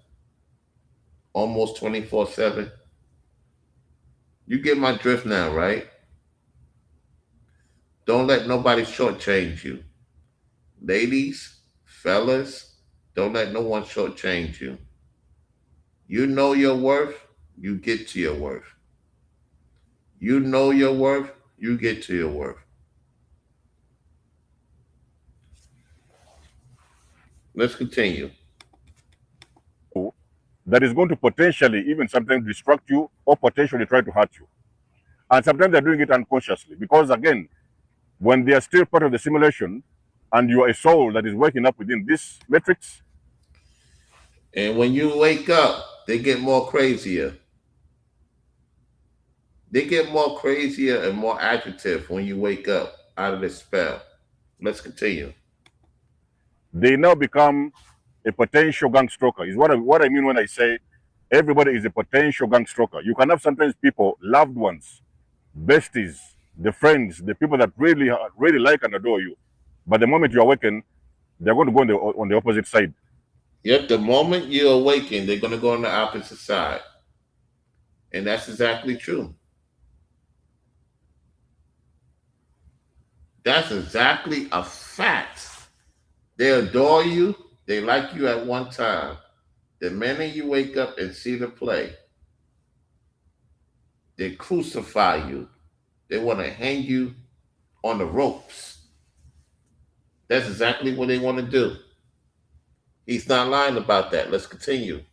almost 24/7? You get my drift now, right? Don't let nobody shortchange you. Ladies, fellas, don't let no one shortchange you. You know your worth, you get to your worth. You know your worth, you get to your worth. Let's continue. That is going to potentially even sometimes distract you or potentially try to hurt you. And sometimes they're doing it unconsciously because, again, when they are still part of the simulation and you are a soul that is waking up within this matrix, And when you wake up, they get more crazier. They get more crazier and more agitative when you wake up out of this spell. Let's continue. they now become a potential gang stalker. Is what I mean when I say everybody is a potential gang stalker. You can have sometimes people, loved ones, besties, the friends, the people that really like and adore you. But the moment you awaken, they're going to go on the opposite side. Yep, the moment you awaken, they're going to go on the opposite side. And that's exactly true. That's exactly a fact. They adore you. They like you at one time. The minute you wake up and see the play, they crucify you. They want to hang you on the ropes. That's exactly what they want to do. He's not lying about that. Let's continue.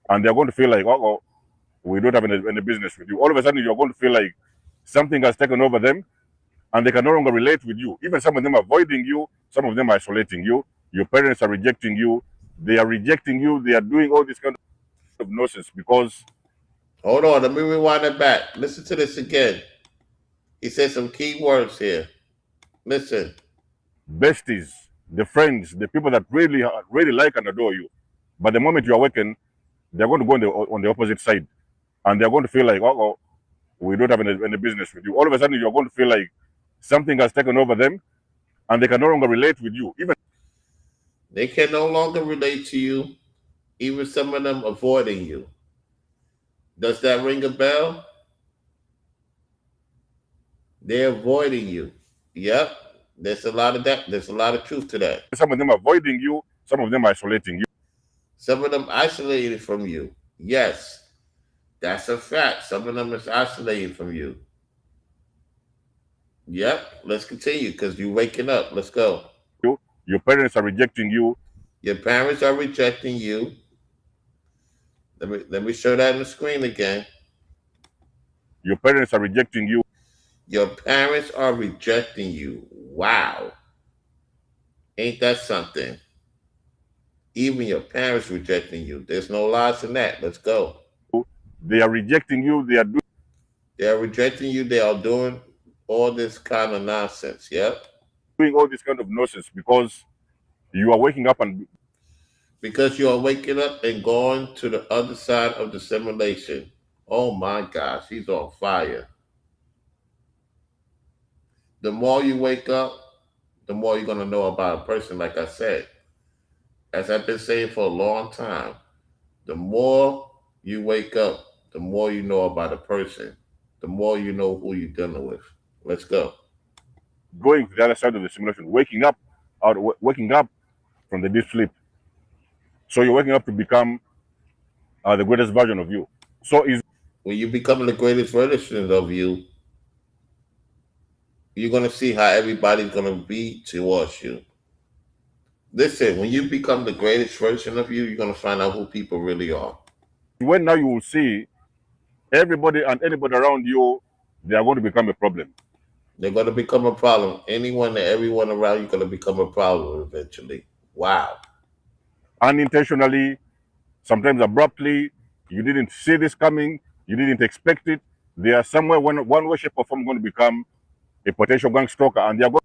And they're going to feel like, oh, we don't have any business with you. All of a sudden, you're going to feel like something has taken over them and they can no longer relate with you. Even some of them are avoiding you, some of them are isolating you. Your parents are rejecting you. They are rejecting you. They are doing all this kind of nonsense because Hold on, let me rewind it back. Listen to this again. He said some key words here. Listen. besties, the friends, the people that really like and adore you. But the moment you awaken, they're going to go on the opposite side and they're going to feel like, oh, we don't have any business with you. All of a sudden, you're going to feel like something has taken over them and they can no longer relate with you. Even They can no longer relate to you, even some of them avoiding you. Does that ring a bell? They're avoiding you. Yep. There's a lot of that. There's a lot of truth to that. some of them avoiding you, some of them isolating you. Some of them isolated from you. Yes, that's a fact. Some of them is isolated from you. Yep. Let's continue because you're waking up. Let's go. Your parents are rejecting you. Your parents are rejecting you. Let me show that on the screen again. Your parents are rejecting you. Your parents are rejecting you. Wow. Ain't that something? Even your parents rejecting you. There's no lies in that. Let's go. They are rejecting you. They are rejecting you. They are doing all this kind of nonsense. Yep. doing all this kind of nonsense because you are waking up and Because you are waking up and going to the other side of the simulation. Oh my gosh, he's on fire. The more you wake up, the more you're going to know about a person, like I said. As I've been saying for a long time, the more you wake up, the more you know about a person, the more you know who you're dealing with. Let's go. going to the other side of the simulation, waking up from the deep sleep. So you're waking up to become the greatest version of you. So is When you become the greatest version of you, You're gonna see how everybody's gonna be towards you. Listen, when you become the greatest version of you, you're gonna find out who people really are. When now you will see everybody and anybody around you, they are going to become a problem. They're gonna become a problem. Anyone and everyone around you gonna become a problem eventually. Wow. Unintentionally, sometimes abruptly, you didn't see this coming, you didn't expect it. They are somewhere one way, shape, or form going to become a potential gang stalker, and they are going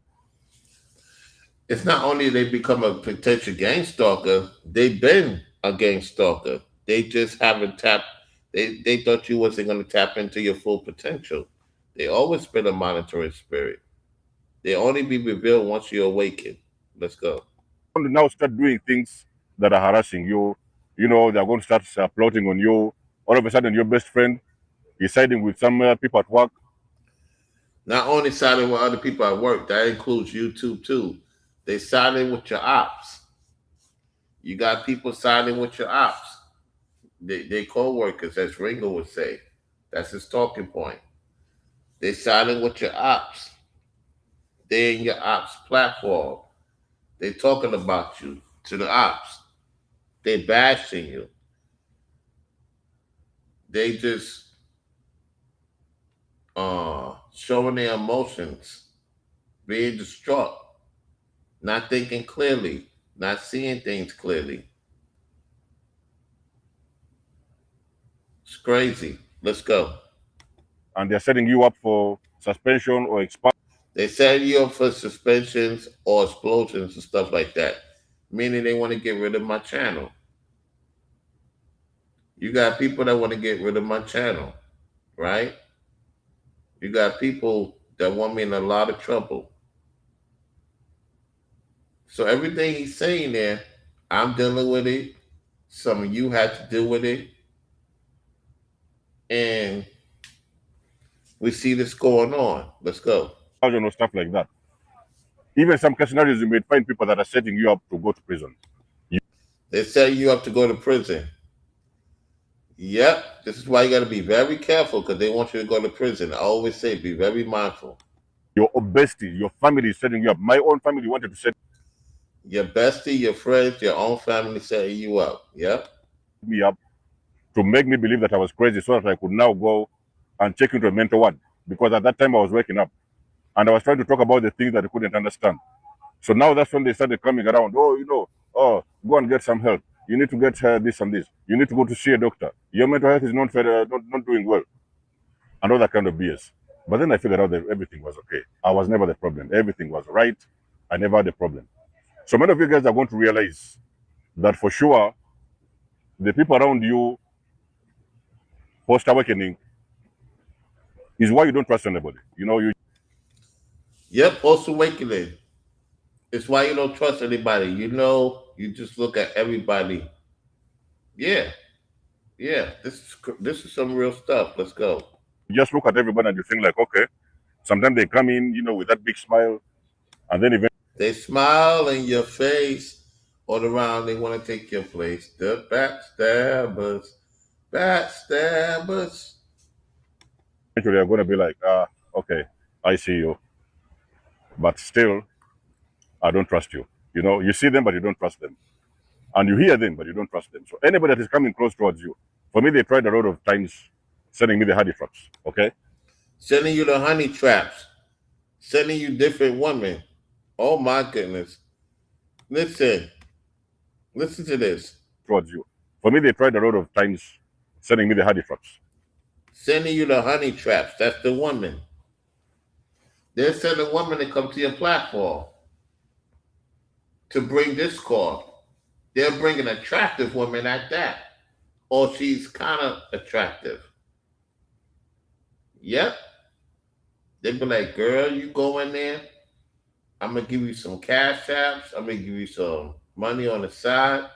It's not only they become a potential gang stalker, they've been a gang stalker. They just haven't tapped. They thought you wasn't gonna tap into your full potential. They always been a monitoring spirit. They only be revealed once you awaken. Let's go. to now start doing things that are harassing you. You know, they are going to start plotting on you. All of a sudden, your best friend is siding with some people at work. Not only siding with other people at work, that includes YouTube too. They siding with your ops. You got people siding with your ops. They co-workers, as Ringo would say. That's his talking point. They siding with your ops. They in your ops platform. They talking about you to the ops. They bashing you. They just showing their emotions, being distraught, not thinking clearly, not seeing things clearly. It's crazy. Let's go. And they're setting you up for suspension or expulsion. They set you up for suspensions or explosions and stuff like that, meaning they want to get rid of my channel. You got people that want to get rid of my channel, right? You got people that want me in a lot of trouble. So everything he's saying there, I'm dealing with it. Some of you had to deal with it. And we see this going on. Let's go. Or stuff like that. Even some case scenarios, you may find people that are setting you up to go to prison. They set you up to go to prison. Yep. This is why you got to be very careful because they want you to go to prison. I always say be very mindful. Your bestie, your family is setting you up. My own family wanted to set Your bestie, your friends, your own family setting you up. Yep. me up to make me believe that I was crazy so that I could now go and check into a mental ward. Because at that time I was waking up and I was trying to talk about the things that I couldn't understand. So now that's when they started coming around. Oh, oh, go and get some help. You need to get this and this. You need to go to see a doctor. Your mental health is not doing well. And all that kind of BS. But then I figured out that everything was okay. I was never the problem. Everything was right. I never had a problem. So many of you guys are going to realize that for sure, the people around you post awakening is why you don't trust anybody. You know, you Yep. Post awakening. It's why you don't trust anybody. You know, you just look at everybody. Yeah. Yeah. This is some real stuff. Let's go. just look at everybody and you think like, okay, sometimes they come in, with that big smile, and then They smile in your face all around. They want to take your place. The backstabbers. Backstabbers. eventually they're going to be like, okay, I see you, but still, I don't trust you. You see them, but you don't trust them. And you hear them, but you don't trust them. So anybody that is coming close towards you, for me, they tried a lot of times sending me the hardy traps. Okay, Sending you the honey traps. Sending you different women. Oh my goodness. Listen. Listen to this. towards you. For me, they tried a lot of times sending me the hardy traps. Sending you the honey traps. That's the woman. They're sending women to come to your platform to bring discord. They're bringing attractive women at that. Or she's kind of attractive. Yep. They be like, girl, you go in there. I'm gonna give you some cash apps. I'm gonna give you some money on the side.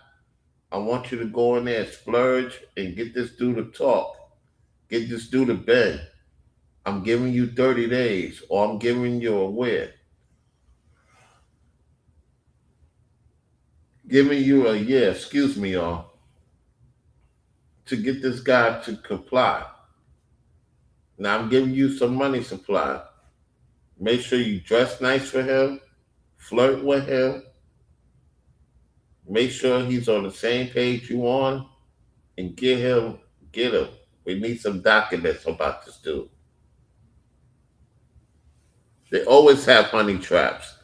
I want you to go in there and splurge and get this dude to talk. Get this dude to bed. I'm giving you 30 days, or I'm giving you a win. Giving you a year, excuse me, y'all, to get this guy to comply. Now I'm giving you some money supply. Make sure you dress nice for him, flirt with him, make sure he's on the same page you on, and get him. We need some documents about this dude. They always have honey traps.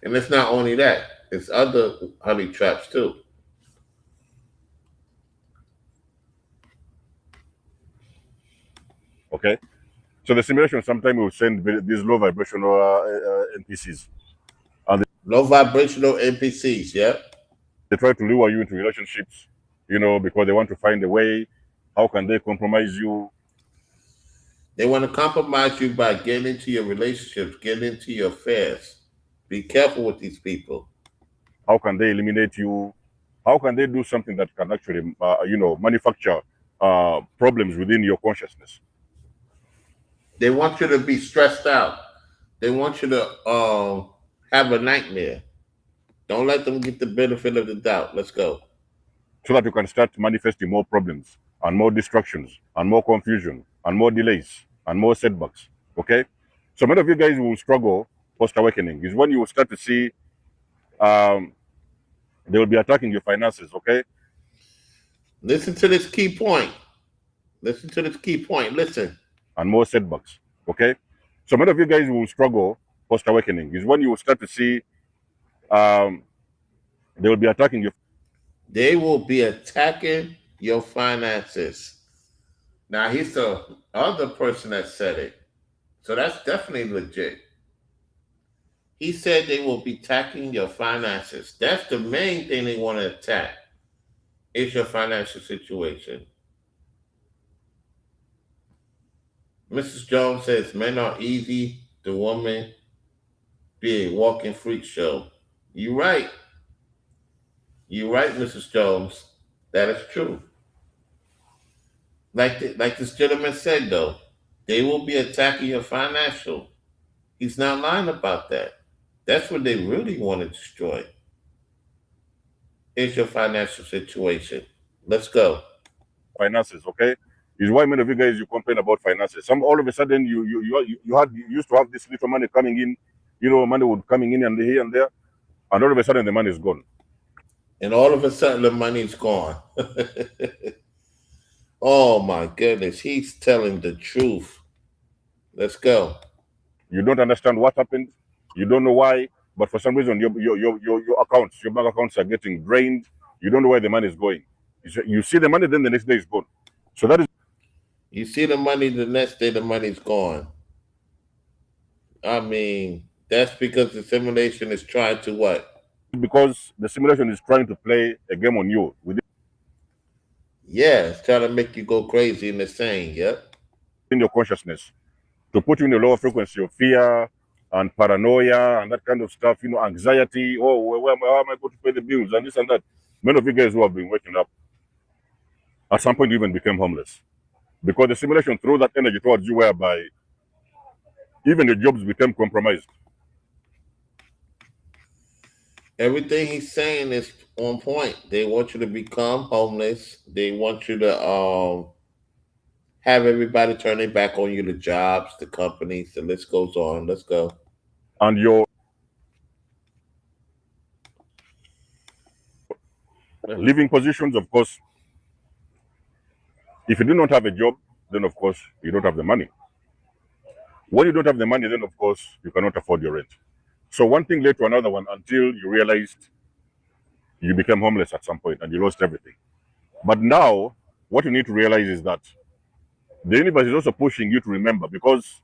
And it's not only that, it's other honey traps too. Okay. So the simulation sometimes will send these low vibrational NPCs, and Low vibrational NPCs, yep. they try to lure you into relationships, because they want to find a way. How can they compromise you? They want to compromise you by getting into your relationships, getting into your affairs. Be careful with these people. How can they eliminate you? How can they do something that can actually, manufacture problems within your consciousness? They want you to be stressed out. They want you to have a nightmare. Don't let them get the benefit of the doubt. Let's go. So that you can start manifesting more problems and more distractions and more confusion and more delays and more setbacks. Okay? So many of you guys will struggle post awakening is when you will start to see um, they will be attacking your finances, okay? Listen to this key point. Listen to this key point. Listen. And more setbacks, okay? So many of you guys will struggle post awakening is when you will start to see um, they will be attacking your They will be attacking your finances. Now he's the other person that said it. So that's definitely legit. He said they will be attacking your finances. That's the main thing they want to attack is your financial situation. Mrs. Jones says men are easy, the woman be a walking freak show. You right. You right, Mrs. Jones. That is true. Like this gentleman said though, they will be attacking your financial. He's not lying about that. That's what they really want to destroy. Is your financial situation. Let's go. finances, okay? Is why many of you guys you complain about finances. Some all of a sudden you used to have this little money coming in, money would coming in and here and there, and all of a sudden the money is gone. And all of a sudden the money's gone. Oh my goodness, he's telling the truth. Let's go. You don't understand what happened. You don't know why, but for some reason your accounts, your bank accounts are getting drained. You don't know where the money is going. You see the money, then the next day is gone. So that is You see the money, the next day the money's gone. I mean, that's because the simulation is trying to what? because the simulation is trying to play a game on you within Yeah, it's trying to make you go crazy and insane. Yep. your consciousness to put you in a lower frequency of fear and paranoia and that kind of stuff, anxiety. Oh, how am I going to pay the bills and this and that? Many of you guys who have been waking up at some point even became homeless because the simulation threw that energy towards you whereby even your jobs became compromised. Everything he's saying is on point. They want you to become homeless. They want you to have everybody turn their back on you, the jobs, the companies, the list goes on. Let's go. And your living positions, of course, if you do not have a job, then of course you don't have the money. When you don't have the money, then of course you cannot afford your rent. So one thing led to another one until you realized you became homeless at some point and you lost everything. But now, what you need to realize is that the universe is also pushing you to remember because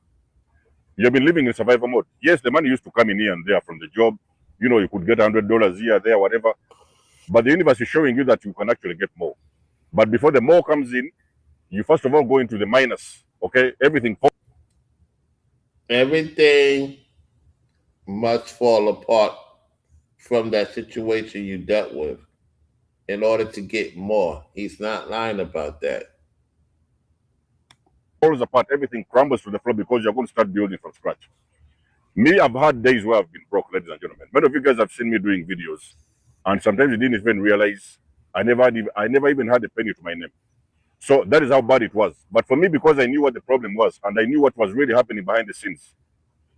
you've been living in survival mode. Yes, the money used to come in here and there from the job. You could get $100 here, there, whatever. But the universe is showing you that you can actually get more. But before the more comes in, you first of all go into the minus. Okay, everything. Everything must fall apart from that situation you dealt with in order to get more. He's not lying about that. Falls apart, everything crumbles to the floor because you're going to start building from scratch. Me, I've had days where I've been broke, ladies and gentlemen. Many of you guys have seen me doing videos, and sometimes you didn't even realize I never even had a penny to my name. So that is how bad it was. But for me, because I knew what the problem was and I knew what was really happening behind the scenes,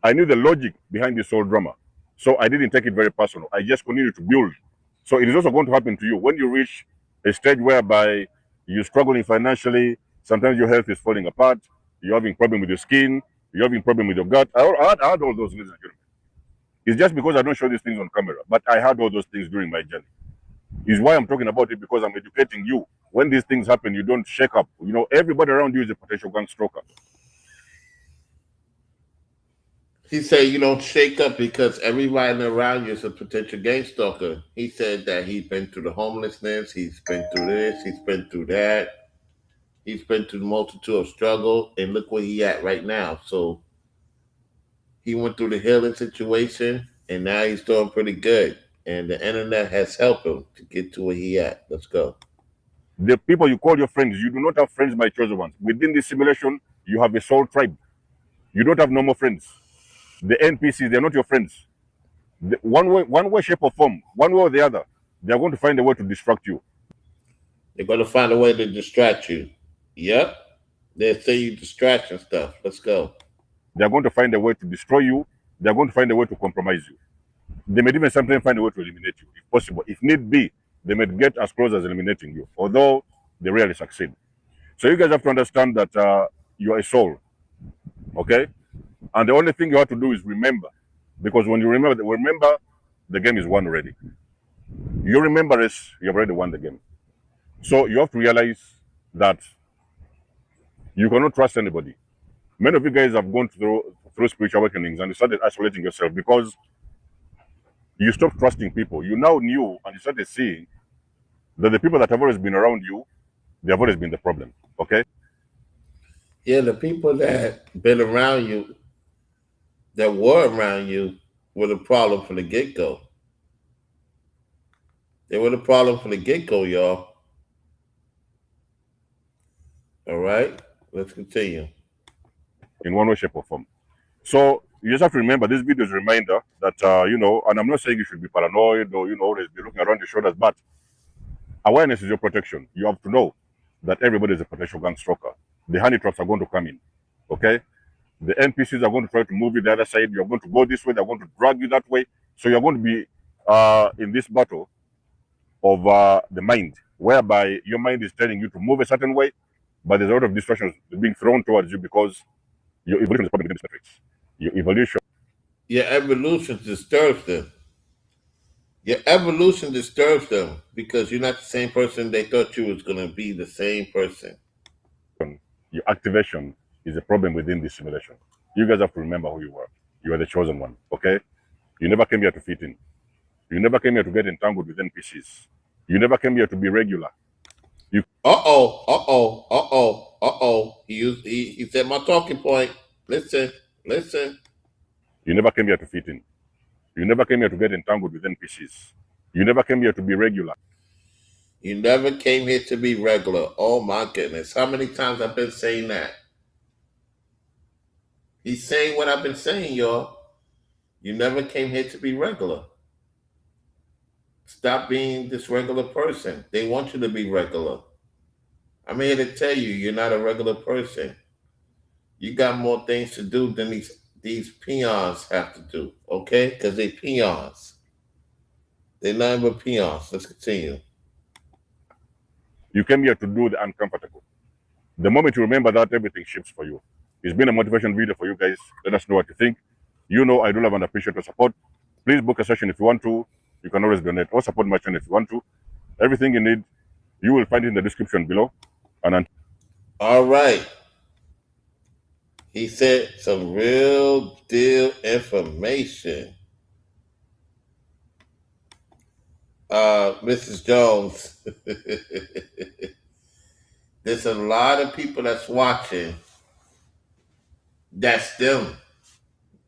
I knew the logic behind this whole drama. So I didn't take it very personal. I just continued to build. So it is also going to happen to you when you reach a stage whereby you're struggling financially. Sometimes your health is falling apart. You're having problem with your skin. You're having problem with your gut. I had all those things. It's just because I don't show these things on camera, but I had all those things during my journey. Is why I'm talking about it, because I'm educating you. When these things happen, you don't shake up. You know, everybody around you is a potential gang stroker. He said you don't shake up because everybody around you is a potential gang stalker. He said that he's been through the homelessness, he's been through this, he's been through that, he's been through the multitude of struggle, and look where he at right now. So he went through the healing situation, and now he's doing pretty good. And the internet has helped him to get to where he at. Let's go. The people you call your friends, you do not have friends by chosen ones. Within this simulation, you have a soul tribe. You don't have normal friends. The NPCs, they're not your friends. One way, shape, or form, one way or the other, they're going to find a way to distract you. They're gonna find a way to distract you. Yep. They'll say you distraction stuff. Let's go. They're going to find a way to destroy you. They're going to find a way to compromise you. They may even sometimes find a way to eliminate you, if possible. If need be, they may get as close as eliminating you, although they rarely succeed. So you guys have to understand that you are a soul, okay? And the only thing you have to do is remember, because when you remember, the game is won already. You remember this, you have already won the game. So you have to realize that you cannot trust anybody. Many of you guys have gone through spiritual awakenings and you started isolating yourself because you stopped trusting people. You now knew and you started seeing that the people that have always been around you, they have always been the problem. Okay? Yeah, the people that been around you, that were around you, were the problem from the get go. They were the problem from the get go, y'all. All right, let's continue. In one way, shape, or form. So you just have to remember this video is a reminder that and I'm not saying you should be paranoid or always be looking around your shoulders, but awareness is your protection. You have to know that everybody is a potential gang stalker. The honey traps are going to come in. Okay? The NPCs are going to try to move you the other side. You're going to go this way. They're going to drag you that way. So you're going to be in this battle of the mind, whereby your mind is telling you to move a certain way, but there's a lot of distractions being thrown towards you because your evolution is probably within this matrix. Your evolution. Your evolution disturbs them. Your evolution disturbs them because you're not the same person they thought you was gonna be. The same person. Your activation is a problem within this simulation. You guys have to remember who you are. You are the chosen one, okay? You never came here to fit in. You never came here to get entangled with NPCs. You never came here to be regular. You, He said my talking point. Listen, listen. you never came here to fit in. You never came here to get entangled with NPCs. You never came here to be regular. You never came here to be regular. Oh my goodness. How many times I've been saying that? He's saying what I've been saying, y'all. You never came here to be regular. Stop being this regular person. They want you to be regular. I'm here to tell you, you're not a regular person. You got more things to do than these peons have to do. Okay? Because they peons. They're nothing but peons. Let's continue. You came here to do the uncomfortable. The moment you remember that, everything shifts for you. It's been a motivation video for you guys. Let us know what you think. You know I do love and appreciate your support. Please book a session if you want to. You can always donate or support my channel if you want to. Everything you need, you will find it in the description below. And All right. He said some real deal information. Mrs. Jones, there's a lot of people that's watching. That's them.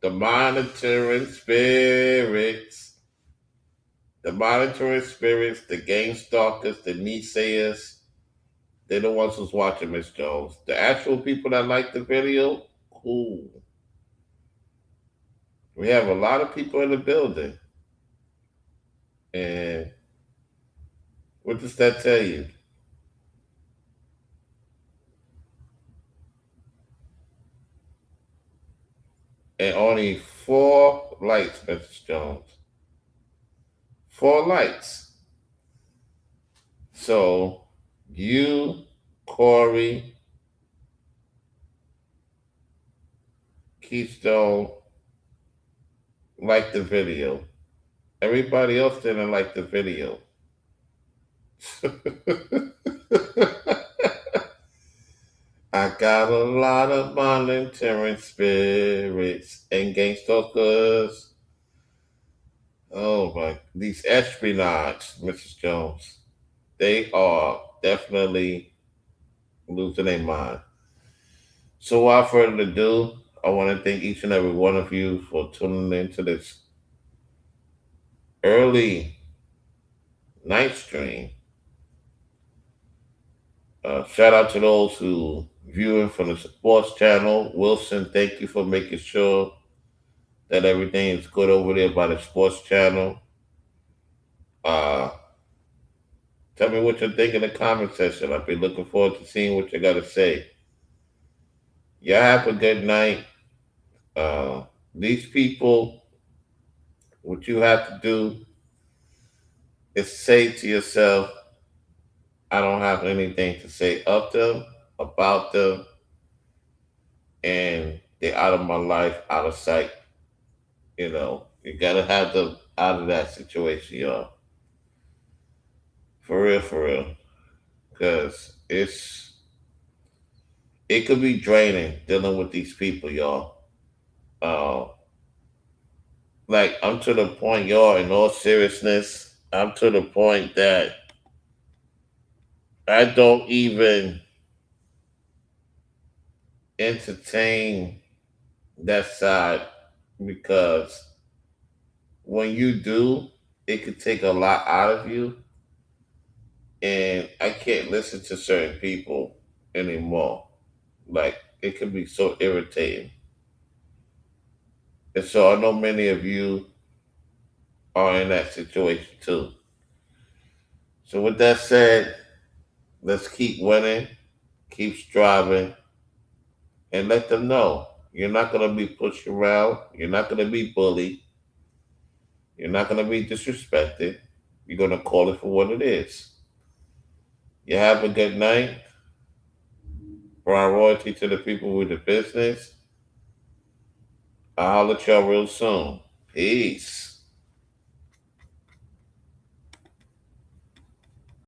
The monitoring spirits. The monitoring spirits, the game stalkers, the naysayers. They're the ones who's watching Miss Jones. The actual people that like the video, cool. We have a lot of people in the building. And what does that tell you? and only 4 likes, Mrs. Jones. 4 likes. So you, Corey, Keystone liked the video. Everybody else didn't like the video. I got a lot of volunteering spirits and gang stalkers. Oh my, these espionage, Mrs. Jones, they are definitely losing their mind. So without further ado, I want to thank each and every one of you for tuning into this early night stream. Shout out to those who viewing from the sports channel. Wilson, thank you for making sure that everything is good over there by the sports channel. Uh, Tell me what you think in the comment section. I'll be looking forward to seeing what you got to say. Y'all have a good night. Uh, these people, what you have to do is say to yourself, I don't have anything to say of them, about them, and they're out of my life, out of sight. You gotta have them out of that situation, y'all. For real. Because it could be draining dealing with these people, y'all. Uh, like I'm to the point, y'all, in all seriousness, I'm to the point that I don't even entertain that side because when you do, it could take a lot out of you, and I can't listen to certain people anymore. Like it can be so irritating, and so I know many of you are in that situation too. So with that said, let's keep winning, keep striving, and let them know you're not gonna be pushed around, you're not gonna be bullied, you're not gonna be disrespected. You're gonna call it for what it is. You have a good night. Priority to the people with the business. I'll holler at y'all real soon. Peace.